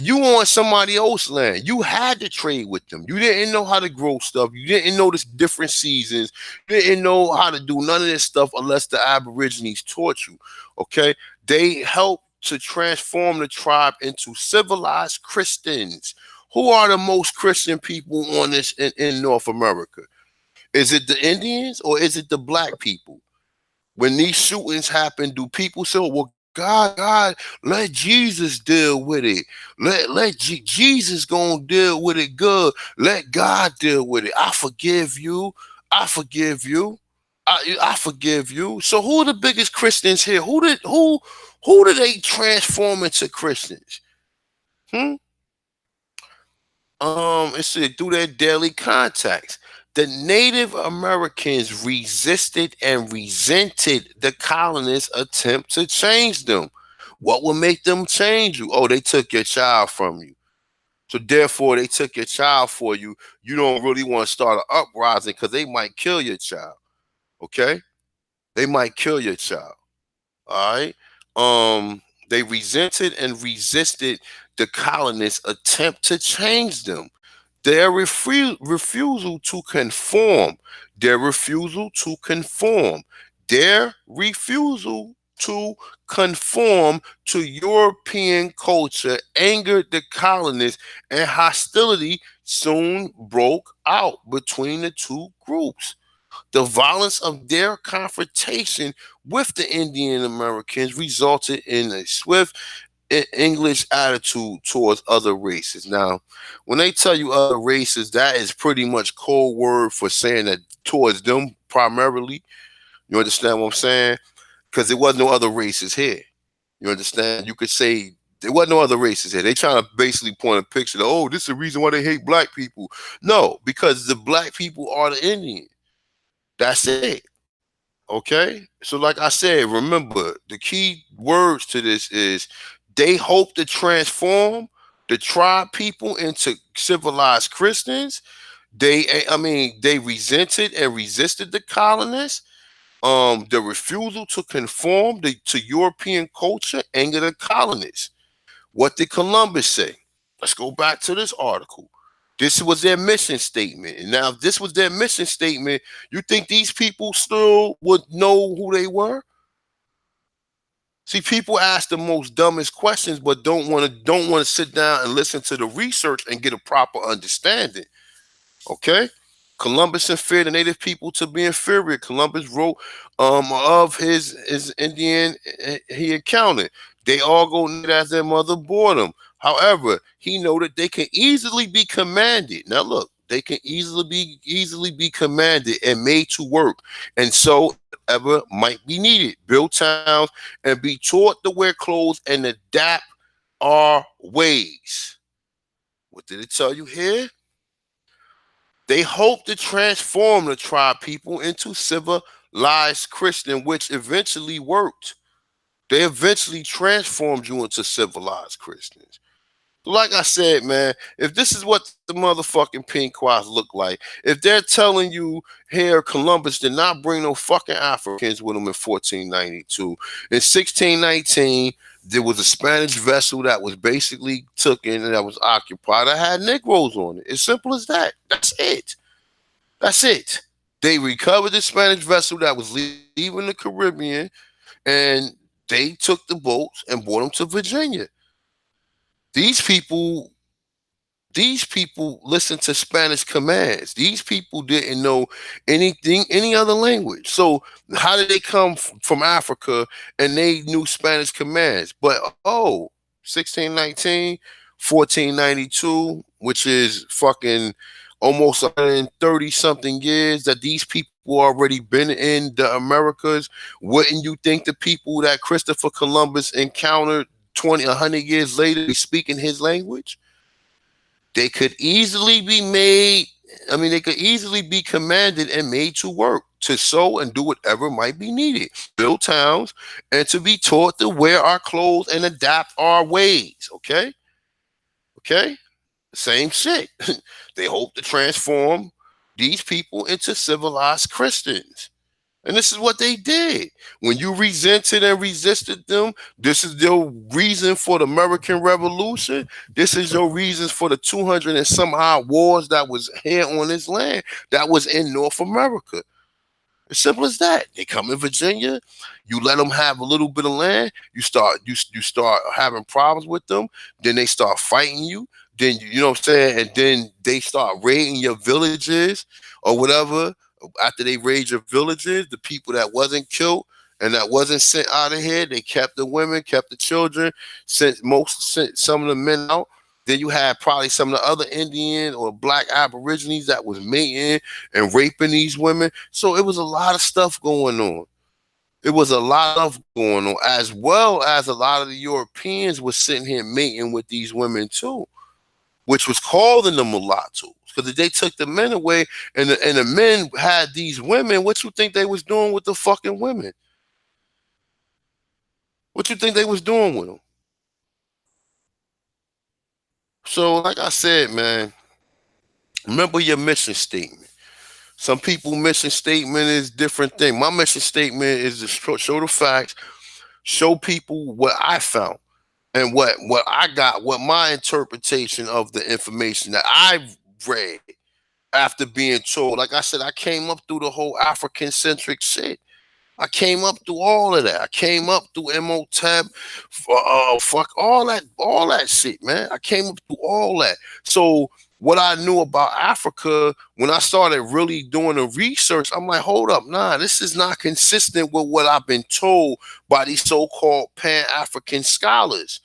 You on somebody else's land. You had to trade with them. You didn't know how to grow stuff. You didn't know the different seasons. You didn't know how to do none of this stuff unless the Aborigines taught you. Okay? They helped to transform the tribe into civilized Christians. Who are the most Christian people on this in North America? Is it the Indians or is it the black people? When these shootings happen, do people say, well, God, let Jesus deal with it. Jesus gonna deal with it good. Let God deal with it. I forgive you. I forgive you. I forgive you. So who are the biggest Christians here? Who did they transform into Christians? Hmm? It said through their daily contacts. The Native Americans resisted and resented the colonists' attempt to change them. What would make them change you? Oh, they took your child from you. So therefore, they took your child for you. You don't really want to start an uprising because they might kill your child. Okay? They might kill your child. All right? They resented and resisted the colonists' attempt to change them. Their refusal to conform, their refusal to conform, their refusal to conform to European culture angered the colonists, and hostility soon broke out between the two groups. The violence of their confrontation with the Indian Americans resulted in a swift English attitude towards other races. Now, when they tell you other races, that is pretty much code word for saying that towards them primarily. You understand what I'm saying? Because there was no other races here. You understand? You could say there wasn't no other races here. They trying to basically point a picture that, oh, this is the reason why they hate black people. No, because the black people are the Indian. That's it. Okay? So like I said, remember the key words to this is they hope to transform the tribe people into civilized Christians. They resented and resisted the colonists. The refusal to conform to European culture angered the colonists. What did Columbus say? Let's go back to this article. This was their mission statement. And now, if this was their mission statement, you think these people still would know who they were? See, people ask the most dumbest questions, but don't want to sit down and listen to the research and get a proper understanding. Okay? Columbus and feared the native people to be inferior. Columbus wrote of his Indian he encountered. They all go naked as their mother bore them. However, he noted they can easily be commanded. Now look, they can easily be commanded and made to work, and so if ever might be needed, build towns and be taught to wear clothes and adapt our ways. What did it tell you here? They hoped to transform the tribe people into civilized Christian, which eventually worked. They eventually transformed you into civilized Christians. Like I said, man, if this is what the motherfucking Pequots look like, if they're telling you here Columbus did not bring no fucking Africans with him in 1492, in 1619 there was a Spanish vessel that was basically taken and that was occupied. I had Negroes on it. As simple as that. That's it. That's it. They recovered the Spanish vessel that was leaving the Caribbean, and they took the boats and brought them to Virginia. These people these people listened to Spanish commands. These people didn't know anything, any other language. So how did they come from Africa and they knew Spanish commands? But 1619, 1492, which is fucking almost 130 something years that these people already been in the Americas. Wouldn't you think the people that Christopher Columbus encountered 20, 100 years later be speaking his language? They could easily be made, they could easily be commanded and made to work, to sow and do whatever might be needed, build towns, and to be taught to wear our clothes and adapt our ways. Okay? Okay? Same shit. They hope to transform these people into civilized Christians. And this is what they did. When you resented and resisted them, this is your reason for the American Revolution. This is your reasons for the 200 and some odd wars that was here on this land, that was in North America. As simple as that. They come in Virginia, you let them have a little bit of land, you start having problems with them, then they start fighting you, then you know what I'm saying, and then they start raiding your villages or whatever. After they raid your villages, the people that wasn't killed and that wasn't sent out of here, they kept the women, kept the children, sent some of the men out. Then you had probably some of the other Indian or black aborigines that was mating and raping these women. So it was a lot of stuff going on. It was a lot of going on, as well as a lot of the Europeans was sitting here mating with these women too, which was calling them mulattoes. Because if they took the men away and the men had these women, what you think they was doing with the fucking women? What you think they was doing with them? So, like I said, man, remember your mission statement. Some people mission statement is different thing. My mission statement is to show the facts, show people what I found and what I got, what my interpretation of the information that I've read after being told. Like I said, I came up through the whole African centric shit. I came up through all of that. I came up through MOTAB, fuck all that shit, man. I came up through all that. So what I knew about Africa, when I started really doing the research, I'm like, hold up, nah, this is not consistent with what I've been told by these so-called Pan-African scholars.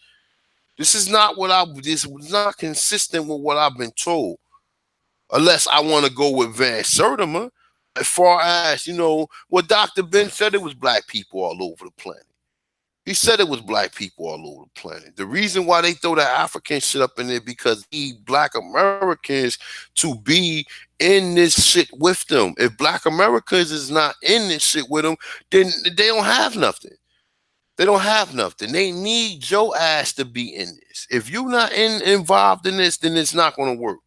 This is not consistent with what I've been told. Unless I want to go with Van Sertima, as far as, what Dr. Ben said, it was black people all over the planet. He said it was black people all over the planet. The reason why they throw that African shit up in there because he black Americans to be in this shit with them. If black Americans is not in this shit with them, then they don't have nothing. They don't have nothing. They need your ass to be in this. If you're not involved in this, then it's not going to work.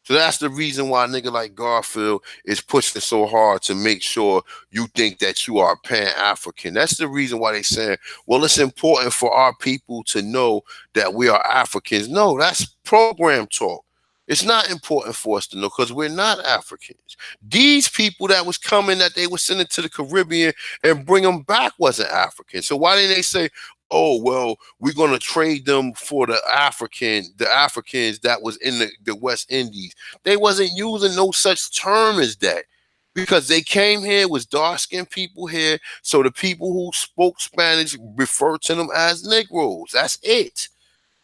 So that's the reason why a nigga like Garfield is pushing so hard to make sure you think that you are Pan-African. That's the reason why they saying, well, it's important for our people to know that we are Africans. No, that's program talk. It's not important for us to know because we're not Africans. These people that was coming that they were sending to the Caribbean and bring them back wasn't African. So why didn't they say, oh, well, we're going to trade them for the Africans that was in the West Indies? They wasn't using no such term as that because they came here, was dark-skinned people here, so the people who spoke Spanish referred to them as Negroes. That's it.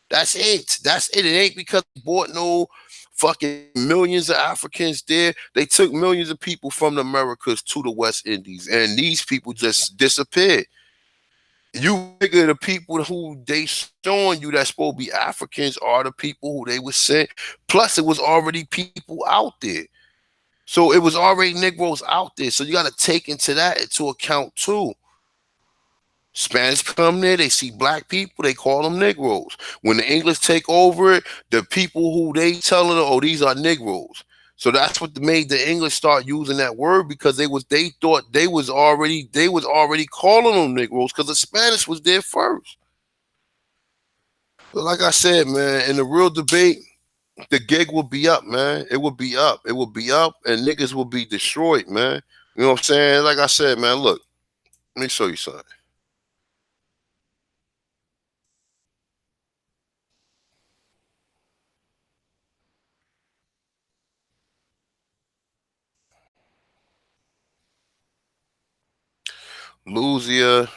That's it. That's it. It ain't because they bought no fucking millions of Africans there. They took millions of people from the Americas to the West Indies, and these people just disappeared. You figure the people who they showing you that's supposed to be Africans are the people who they was sent. Plus, it was already people out there. So it was already Negroes out there. So you got to take into account too. Spanish come there, they see black people, they call them Negroes. When the English take over it, the people who they telling, oh, these are Negroes. So that's what made the English start using that word because they thought they was already calling them Negroes because the Spanish was there first. But like I said, man, in the real debate, the gig will be up, man. It will be up. It will be up, and niggas will be destroyed, man. You know what I'm saying? Like I said, man, look, let me show you something. Louisiana. Let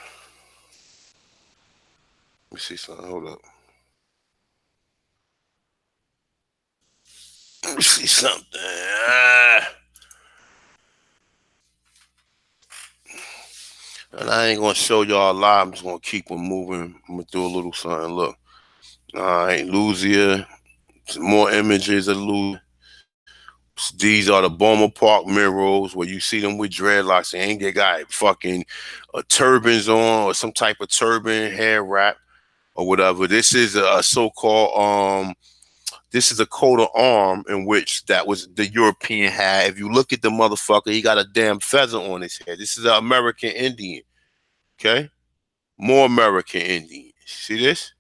me see something. Hold up. Let me see something. And I ain't gonna show y'all live. I'm just gonna keep them moving. I'm gonna do a little something. Look. All right, Louisiana. Some more images of Louisiana. These are the Boma Park murals where you see them with dreadlocks. They got fucking turbans on or some type of turban, hair wrap or whatever. This is a so-called this is a coat of arm in which that was the European had. If you look at the motherfucker, he got a damn feather on his head. This is an American Indian. Okay? More American Indian. See this?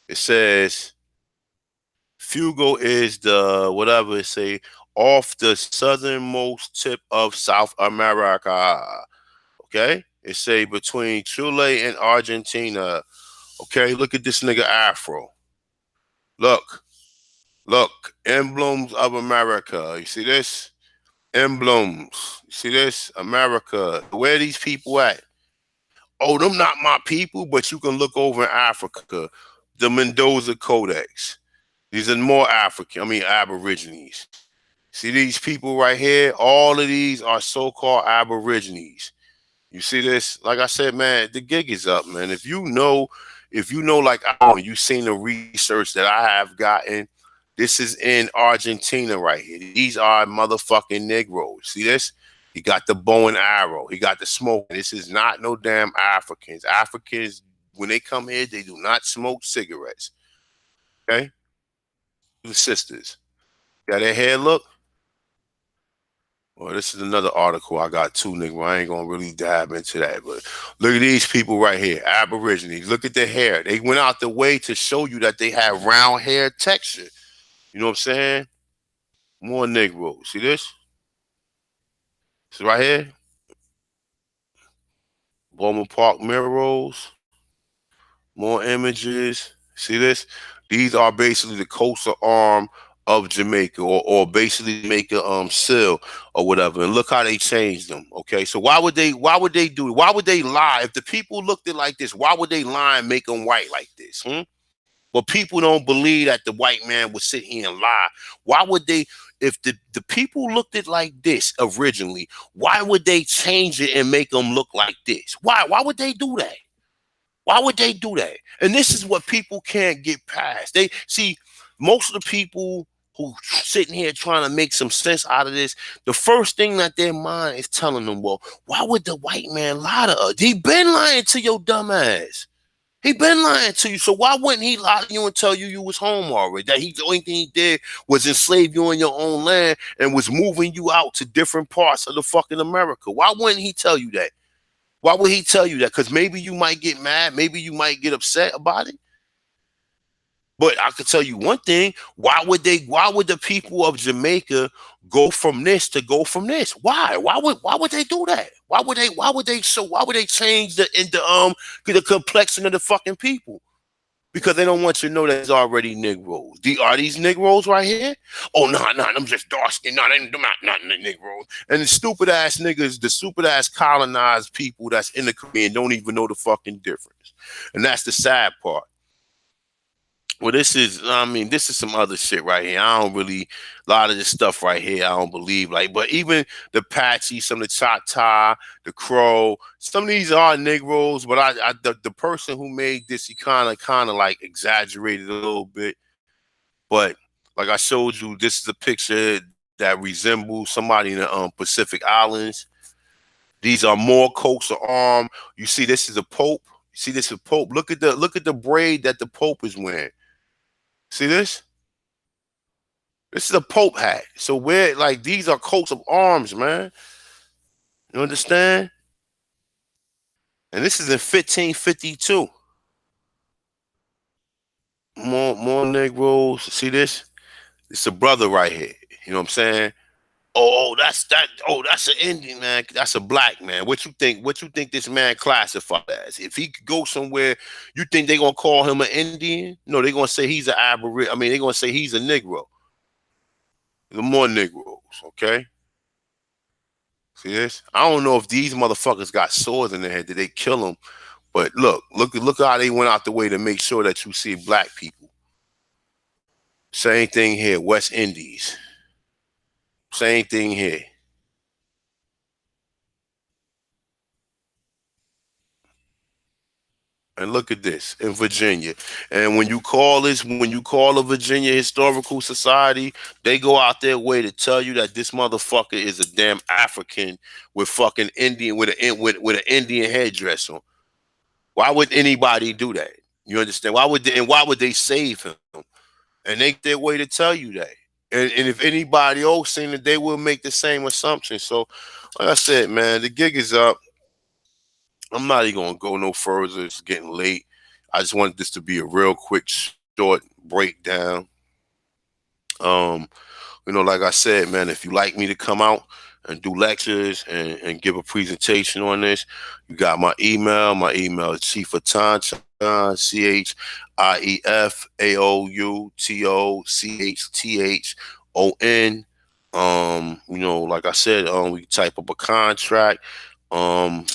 It says Fugo is the whatever it say off the southernmost tip of South America. Okay? It say between Chile and Argentina. Okay, look at this nigga Afro. Look. Look, emblems of America. You see this? Emblems. You see this? America. Where are these people at? Oh, them not my people, but you can look over in Africa. The Mendoza Codex. These are more Aborigines. See these people right here? All of these are so-called Aborigines. You see this? Like I said, man, the gig is up, man. If you know, like you seen the research that I have gotten. This is in Argentina right here. These are motherfucking Negroes. See this? He got the bow and arrow. He got the smoke. This is not no damn Africans. Africans, when they come here, they do not smoke cigarettes. Okay? The sisters. Got their hair look? Well, this is another article I got too, nigga. I ain't gonna really dive into that, but look at these people right here, Aborigines. Look at their hair. They went out the way to show you that they have round hair texture. You know what I'm saying? More Negroes. See this? This right here. Bowman Park mirror rolls. More images. See this? These are basically the coastal arm of Jamaica, or basically Jamaica seal or whatever. And look how they changed them. Okay, so why would they do it? Why would they lie? If the people looked at it like this, why would they lie and make them white like this? But people don't believe that the white man would sit here and lie. Why would they? If the people looked at it like this originally, why would they change it and make them look like this? Why would they do that? Why would they do that? And this is what people can't get past. They see most of the people who sitting here trying to make some sense out of this, the first thing that their mind is telling them, well, why would the white man lie to us? He been lying to your dumb ass. He been lying to you. So why wouldn't he lie to you and tell you was home already? That the only thing he did was enslave you on your own land and was moving you out to different parts of the fucking America. Why wouldn't he tell you that? Why would he tell you that? Because maybe you might get mad. Maybe you might get upset about it. But I could tell you one thing. Why would the people of Jamaica go from this to go from this? Why would they do that? Why would they change the complexion of the fucking people? Because they don't want you to know that there's already Negroes. Are these Negroes right here? Oh, nah, I'm just dark skinned. Nah, they're not Negroes. And the stupid ass niggas, the stupid ass colonized people that's in the Caribbean don't even know the fucking difference. And that's the sad part. Well, this is some other shit right here. I don't really, a lot of this stuff right here, I don't believe. Like, but even the Apache, some of the Choctaw, the Crow, some of these are Negroes, but the person who made this, he kind of like exaggerated a little bit. But like I showed you, this is a picture that resembles somebody in the Pacific Islands. These are more coats of arm. You see, this is a Pope. You see, this is a Pope. Look at the braid that the Pope is wearing. See this? This is a Pope hat. So we're like these are coats of arms, man. You understand? And this is in 1552. More Negroes. See this? It's a brother right here. You know what I'm saying? That's that. Oh, that's an Indian man. That's a black man. What you think? What you think this man classified as? If he could go somewhere, you think they gonna call him an Indian? No, they gonna say he's an Aboriginal. I mean, they gonna say he's a Negro. The more Negroes, okay? See this? I don't know if these motherfuckers got swords in their head. Did they kill them? But look how they went out the way to make sure that you see black people. Same thing here, West Indies. Same thing here. And look at this in Virginia. And when you call a Virginia Historical Society, they go out their way to tell you that this motherfucker is a damn African with fucking Indian with an Indian headdress on. Why would anybody do that? You understand? Why would they save him? And they their way to tell you that. And if anybody else seen it, they will make the same assumption. So, like I said, man, the gig is up. I'm not even gonna go no further. It's getting late. I just wanted this to be a real quick, short breakdown. Um, like I said, man, if you like me to come out and do lectures and give a presentation on this, you got my email. My email is ChiefAutochton. Like I said, we type up a contract, um,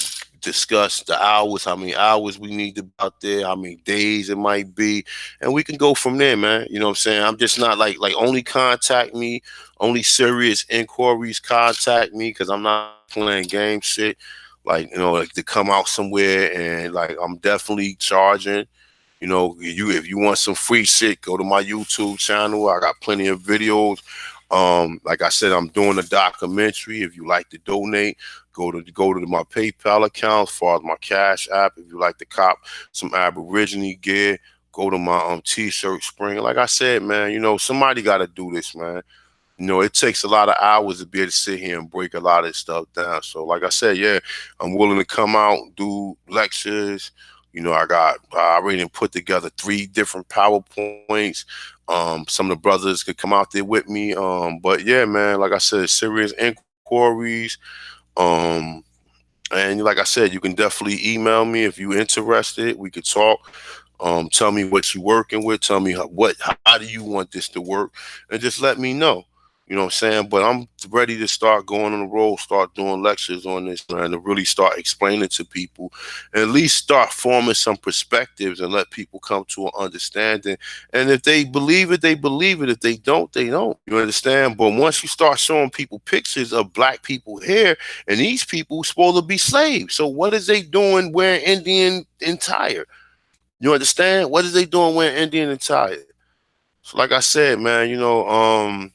discuss the hours, how many hours we need to be out there, how many days it might be, and we can go from there, man. You know what I'm saying? I'm just not like only contact me, only serious inquiries contact me, because I'm not playing game shit. Like, like to come out somewhere and like I'm definitely charging. If you want some free shit, go to my YouTube channel. I got plenty of videos. Like I said, I'm doing a documentary. If you like to donate, go to my PayPal account as far as my Cash App. If you like to cop some Aborigine gear, go to my T-shirt spring. Like I said, man, somebody got to do this, man. It takes a lot of hours to be able to sit here and break a lot of this stuff down. So, like I said, yeah, I'm willing to come out, do lectures. I already put together 3 different PowerPoints. Some of the brothers could come out there with me. But yeah, man, like I said, serious inquiries. Um, and like I said, you can definitely email me if you're interested. We could talk. Tell me what you're working with. Tell me how do you want this to work, and just let me know. You know what I'm saying? But I'm ready to start going on the road, start doing lectures on this, man, to really start explaining to people, and at least start forming some perspectives and let people come to an understanding. And if they believe it, they believe it. If they don't, they don't. You understand? But once you start showing people pictures of black people here, and these people supposed to be slaves, so what is they doing wearing Indian attire? You understand? What is they doing wearing Indian attire? So like I said, man,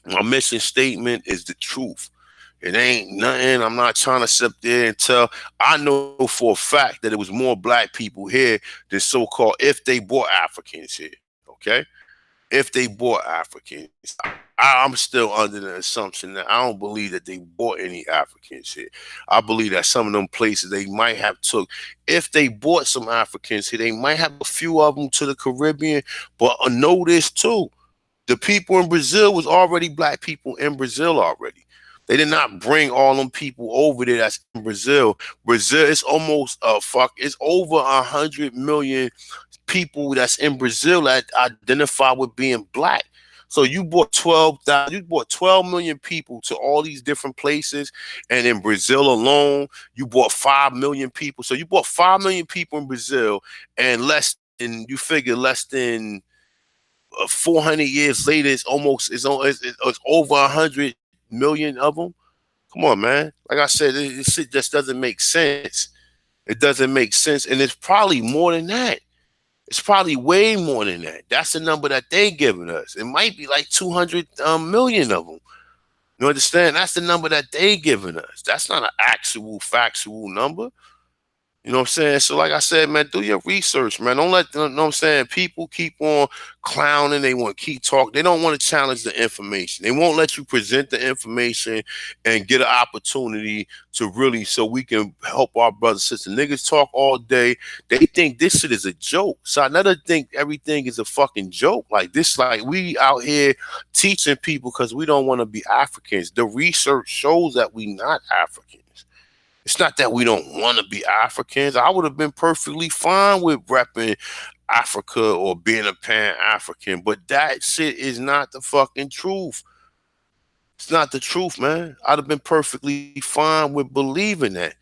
my mission statement is the truth. It ain't nothing. I'm not trying to sit there and tell. I know for a fact that it was more black people here than so-called if they brought Africans here. Okay? If they bought Africans. I'm still under the assumption that I don't believe that they bought any Africans here. I believe that some of them places they might have took, if they bought some Africans here, they might have a few of them to the Caribbean. But know this too: the people in Brazil was already black people in Brazil already. They did not bring all them people over there that's in Brazil. Brazil is almost it's over 100 million people that's in Brazil that identify with being black. So you brought 12 million people to all these different places, and in Brazil alone, you brought 5 million people. So you brought 5 million people in Brazil, and you figure less than 400 years later, it's over 100 million of them. Come on, man. Like I said, this shit just doesn't make sense. It doesn't make sense, and it's probably more than that. It's probably way more than that. That's the number that they giving us. It might be like 200 million of them. You understand? That's the number that they giving us. That's not an actual factual number. You know what I'm saying? So like I said, man, do your research, man. Don't let you know what I'm saying. People keep on clowning. They want to keep talking. They don't want to challenge the information. They won't let you present the information and get an opportunity to really so we can help our brothers and sisters. Niggas talk all day. They think this shit is a joke. So I never think everything is a fucking joke. Like this, like we out here teaching people because we don't want to be Africans. The research shows that we not Africans. It's not that we don't want to be Africans. I would have been perfectly fine with repping Africa or being a Pan African, but that shit is not the fucking truth. It's not the truth, man. I'd have been perfectly fine with believing that.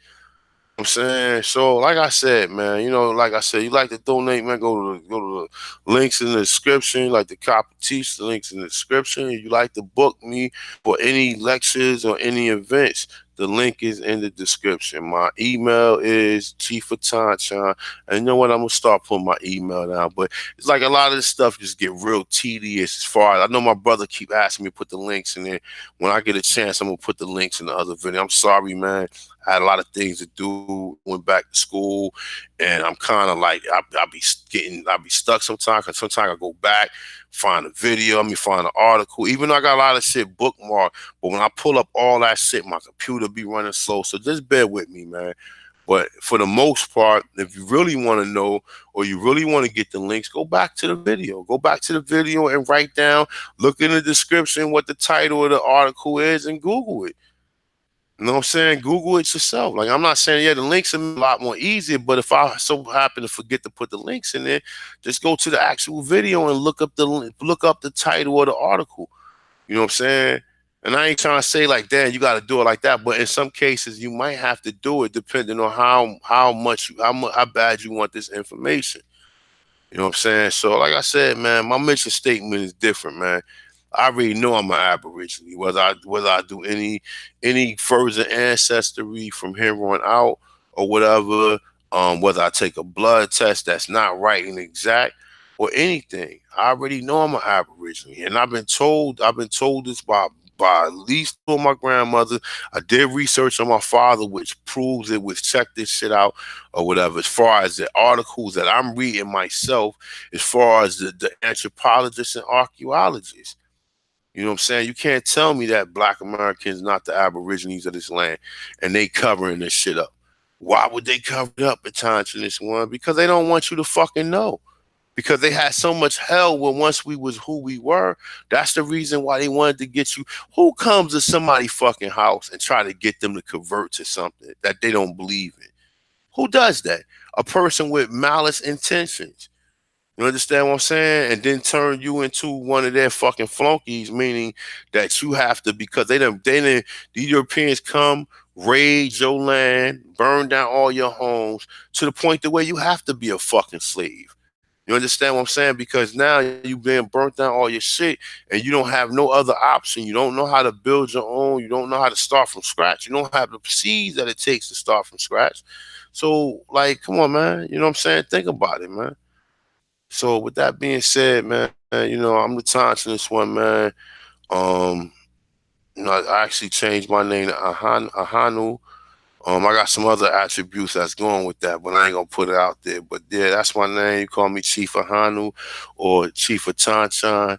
I'm saying? So, like I said, man, like I said, you like to donate, man, go to the links in the description. You like to copy teach the links in the description. You like to book me for any lectures or any events. The link is in the description. My email is Chief of and you know what? I'm gonna start putting my email down. But it's like a lot of this stuff just get real tedious as far as I know my brother keep asking me to put the links in there. When I get a chance, I'm gonna put the links in the other video. I'm sorry, man. I had a lot of things to do. Went back to school, and I'm kind of like I be stuck sometimes. Cause sometimes I go back, find a video. Find an article. Even though I got a lot of shit bookmarked, but when I pull up all that shit, my computer be running slow. So just bear with me, man. But for the most part, if you really want to know or you really want to get the links, go back to the video. Go back to the video and write down, look in the description what the title of the article is and Google it. You know what I'm saying? Google it yourself. Like I'm not saying the links are a lot more easier, but if I so happen to forget to put the links in there, just go to the actual video and look up the title of the article. You know what I'm saying? And I ain't trying to say like that you got to do it like that, but in some cases you might have to do it depending on how bad you want this information. You know what I'm saying? So like I said, man, my mission statement is different, man. I already know I'm an Aborigine. Whether I do any further ancestry from here on out or whatever, whether I take a blood test that's not right and exact or anything, I already know I'm an Aborigine, and I've been told this by at least two of my grandmothers. I did research on my father, which proves it. Which check this shit out or whatever. As far as the articles that I'm reading myself, as far as the anthropologists and archaeologists. You know what I'm saying? You can't tell me that black Americans not the aborigines of this land and they covering this shit up. Why would they cover it up at times in this one? Because they don't want you to fucking know. Because they had so much hell when once we was who we were. That's the reason why they wanted to get you. Who comes to somebody fucking house and try to get them to convert to something that they don't believe in? Who does that? A person with malice intentions. You understand what I'm saying? And then turn you into one of their fucking flunkies, meaning that you have to, because they didn't, the Europeans come, raid your land, burn down all your homes to the point the way you have to be a fucking slave. You understand what I'm saying? Because now you being burnt down all your shit and you don't have no other option. You don't know how to build your own. You don't know how to start from scratch. You don't have the seeds that it takes to start from scratch. So, like, come on, man. You know what I'm saying? Think about it, man. So with that being said, man, I'm the time to this one, man. Um, I actually changed my name to Ahanu. I got some other attributes that's going with that, but I ain't gonna put it out there. But yeah, that's my name. You call me Chief Ahanu or Chief of Tanchan,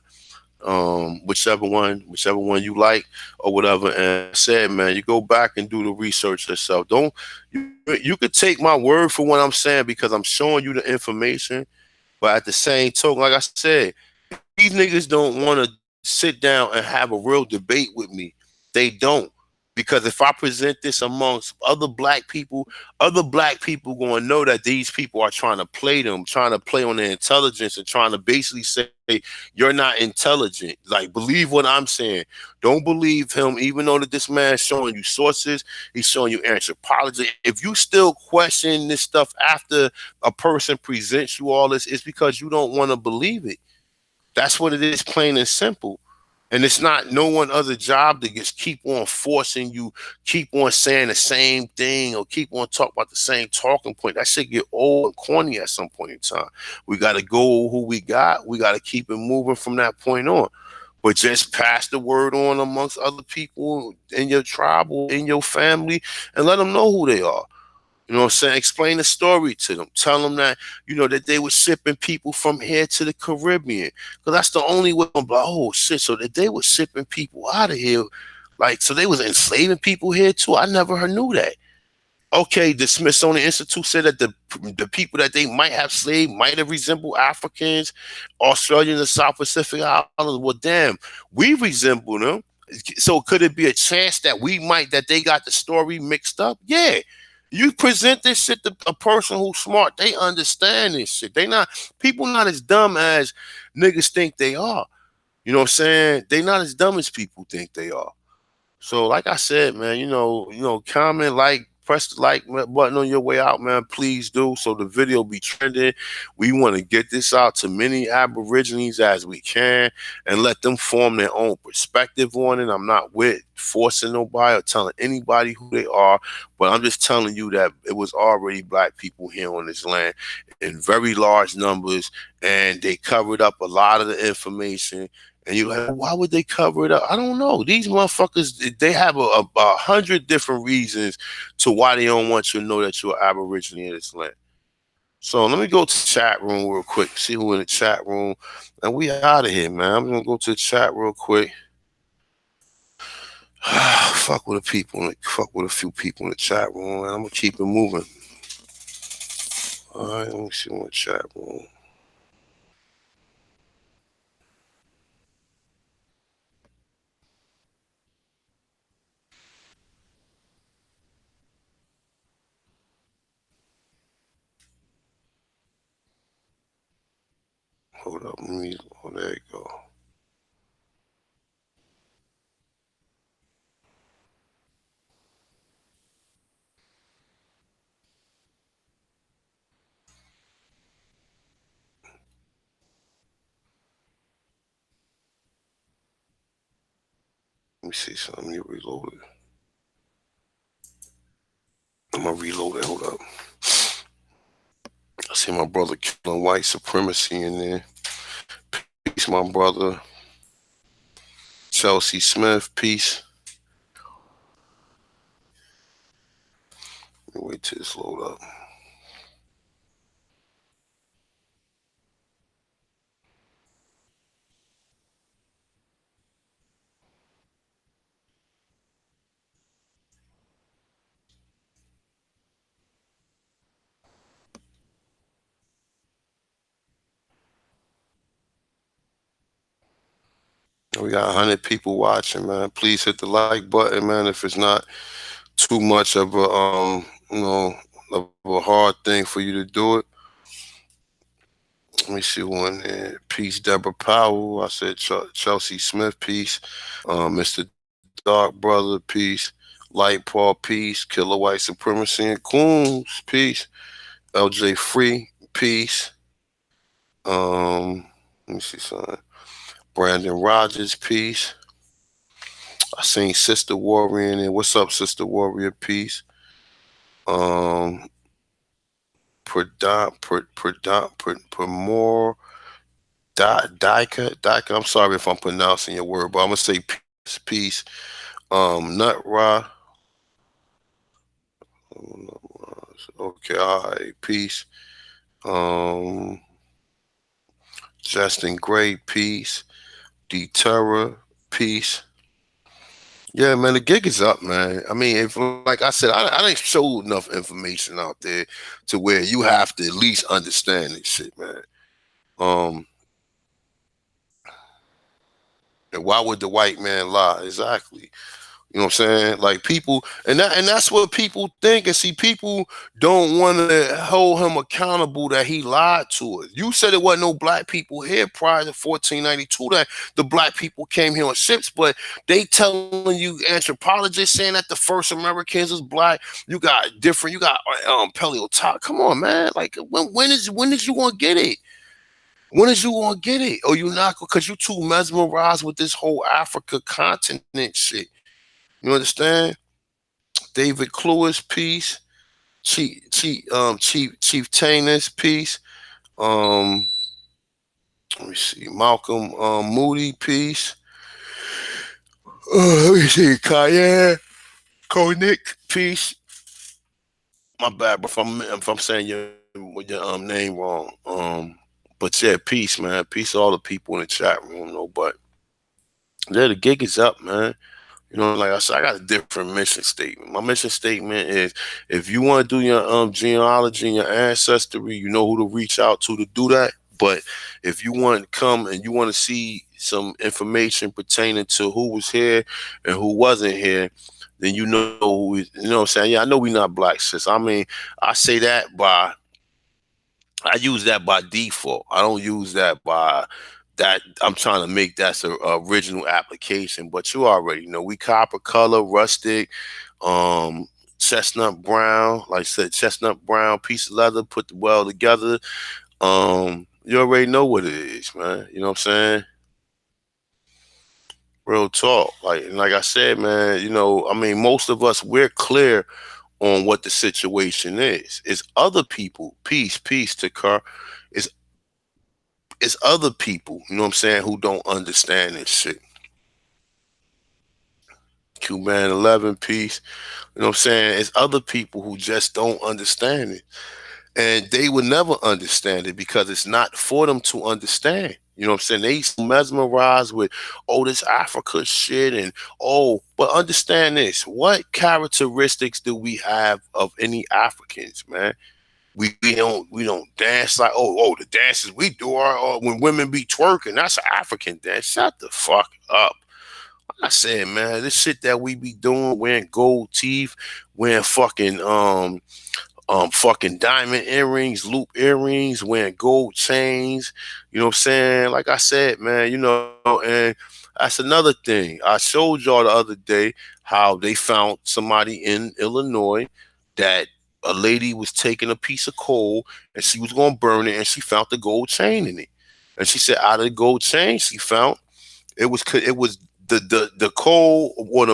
whichever one you like or whatever. And I said, man, you go back and do the research yourself. Don't you could take my word for what I'm saying because I'm showing you the information. But at the same token, like I said, these niggas don't want to sit down and have a real debate with me. They don't. Because if I present this amongst other black people going to know that these people are trying to play them, trying to play on their intelligence and trying to basically say, you're not intelligent. Like, believe what I'm saying. Don't believe him, even though that this man's showing you sources, he's showing you anthropology. If you still question this stuff after a person presents you all this, it's because you don't want to believe it. That's what it is, plain and simple. And it's not no one other job to just keep on forcing you, keep on saying the same thing, or keep on talking about the same talking point. That shit get old and corny at some point in time. We got to go who we got. We got to keep it moving from that point on. But just pass the word on amongst other people in your tribe or in your family and let them know who they are. You know what I'm saying? Explain the story to them. Tell them that, that they were shipping people from here to the Caribbean. Because that's the only way I'm like, oh shit, so that they were shipping people out of here. Like, so they was enslaving people here too. I never knew that. Okay, the Smithsonian Institute said that the people that they might have slaved might have resembled Africans, Australians, and South Pacific Islanders. Well, damn, we resemble them. So could it be a chance that that they got the story mixed up? Yeah. You present this shit to a person who's smart, they understand this shit. People not as dumb as niggas think they are. You know what I'm saying? They not as dumb as people think they are. So, like I said, man, comment, press the like button on your way out, man. Please do, so the video be trending. We want to get this out to many Aborigines as we can, and let them form their own perspective on it. I'm not with forcing nobody or telling anybody who they are, but I'm just telling you that it was already black people here on this land in very large numbers, and they covered up a lot of the information. And you're like, well, why would they cover it up? I don't know. These motherfuckers, they have a hundred different reasons to why they don't want you to know that you're Aborigine in this land. So let me go to the chat room real quick, see who in the chat room, and we out of here, man. I'm gonna go to the chat real quick. Fuck with a few people in the chat room, and I'm gonna keep it moving. All right, let me see in the chat room. Hold up, oh, there you go. Let me see something. Let me reload it. I'm gonna reload it. Hold up. I see my brother killing white supremacy in there. Peace, my brother. Chelsea Smith, peace. Let me wait till this load up. We got 100 people watching, man. Please hit the like button, man. If it's not too much of a of a hard thing for you to do it. Let me see one there. Peace, Deborah Powell. I said Chelsea Smith. Peace. Mr. Dark Brother. Peace. Light Paul. Peace. Killer White Supremacy and Coons. Peace. LJ Free. Peace. Let me see something. Brandon Rogers. Peace. I seen Sister Warrior in there. What's up, Sister Warrior? Peace. Um, Pramor Dika. I'm sorry if I'm pronouncing your word, but I'm gonna say peace, peace. Nut Ra. Okay, all right, peace. Um, Justin Gray, peace. D Terror, peace. Yeah, man, the gig is up, man. I mean, if like I said, I didn't show enough information out there to where you have to at least understand this shit, man. Um, and why would the white man lie? Exactly. You know what I'm saying? Like people, and that's what people think. And see, people don't want to hold him accountable that he lied to us. You said there wasn't no black people here prior to 1492. That the black people came here on ships, but they telling you anthropologists saying that the first Americans was black. You got different. You got paleontology. Come on, man. Like when is you gonna get it? When is you gonna get it? Or you not? Because you too mesmerized with this whole Africa continent shit. You understand? David Cluis, peace. Chief Tainus, peace. Um, Let me see. Malcolm Moody, peace. Let me see. Kaya Konik, peace. My bad, bro. If I'm saying your name wrong. But yeah, peace, man. Peace to all the people in the chat room, though. But yeah, the gig is up, man. You know, like I said, I got a different mission statement. My mission statement is if you want to do your genealogy and your ancestry, you know who to reach out to do that. But if you want to come and you want to see some information pertaining to who was here and who wasn't here, then you know you know what I'm saying? Yeah, I know we not black sis. I mean, I say that I use that by default. I don't use that by that I'm trying to make that's a original application, but you already know we copper color, rustic, um, chestnut brown, like I said, chestnut brown piece of leather, put the well together. You already know what it is, man. You know what I'm saying? Real talk. Like I said, man, you know, I mean, most of us we're clear on what the situation is. It's other people, peace to Car. It's it's other people, you know what I'm saying, who don't understand this shit. Cuban 11 piece, you know what I'm saying? It's other people who just don't understand it. And they would never understand it because it's not for them to understand. You know what I'm saying? They so mesmerized with, oh, this Africa shit and but understand this. What characteristics do we have of any Africans, man? We don't dance like the dances we do are when women be twerking. That's an African dance. Shut the fuck up. I said, man, this shit that we be doing, wearing gold teeth, wearing fucking diamond earrings, loop earrings, wearing gold chains. You know what I'm saying? Like I said, man, you know, and that's another thing. I showed y'all the other day how they found somebody in Illinois that a lady was taking a piece of coal and she was gonna burn it and she found the gold chain in it. And she said out of the gold chain she found it was the coal or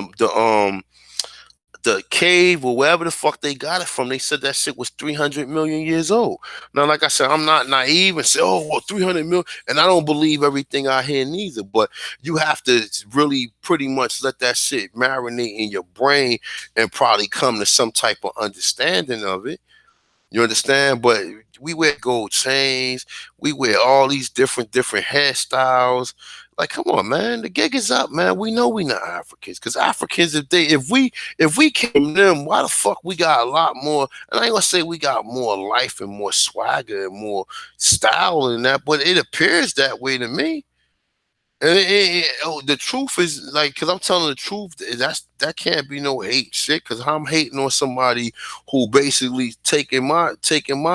the cave or wherever the fuck they got it from. They said that shit was 300 million years old. Now, like I said, I'm not naive and say, oh, well, 300 million. And I don't believe everything I hear neither. But you have to really pretty much let that shit marinate in your brain and probably come to some type of understanding of it. You understand? But we wear gold chains. We wear all these different hairstyles. Like, come on, man. The gig is up, man. We know we not Africans. Cause Africans, if we came to them, why the fuck we got a lot more? And I ain't gonna say we got more life and more swagger and more style than that, but it appears that way to me. And the truth is like, cause I'm telling the truth. That can't be no hate shit. Cause I'm hating on somebody who basically taking my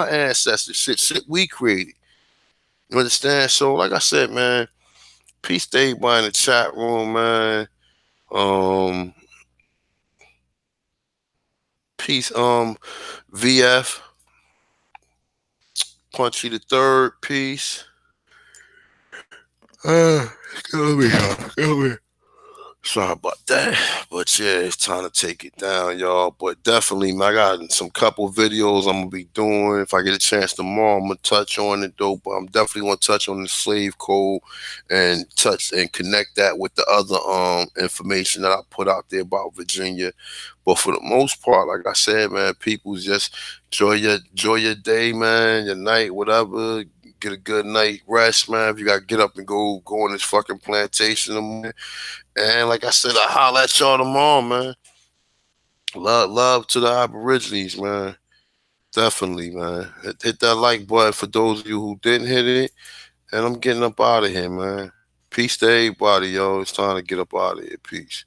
ancestors shit we created. You understand? So like I said, man, peace to everybody in the chat room, man. Um, peace. VF Punchy the third. Peace. Uh, Kill me, y'all. Kill me. Sorry about that. But yeah, it's time to take it down, y'all. But definitely, man, I got some couple videos I'm gonna be doing. If I get a chance tomorrow, I'm gonna touch on it though. But I'm definitely gonna touch on the slave code and touch and connect that with the other information that I put out there about Virginia. But for the most part, like I said, man, people just enjoy your day, man, your night, whatever. Get a good night rest, man. If you gotta get up and go on this fucking plantation in the morning. And like I said, I holler at y'all tomorrow, man. Love to the Aborigines, man. Definitely, man. Hit that like button for those of you who didn't hit it. And I'm getting up out of here, man. Peace to everybody, yo. It's time to get up out of here. Peace.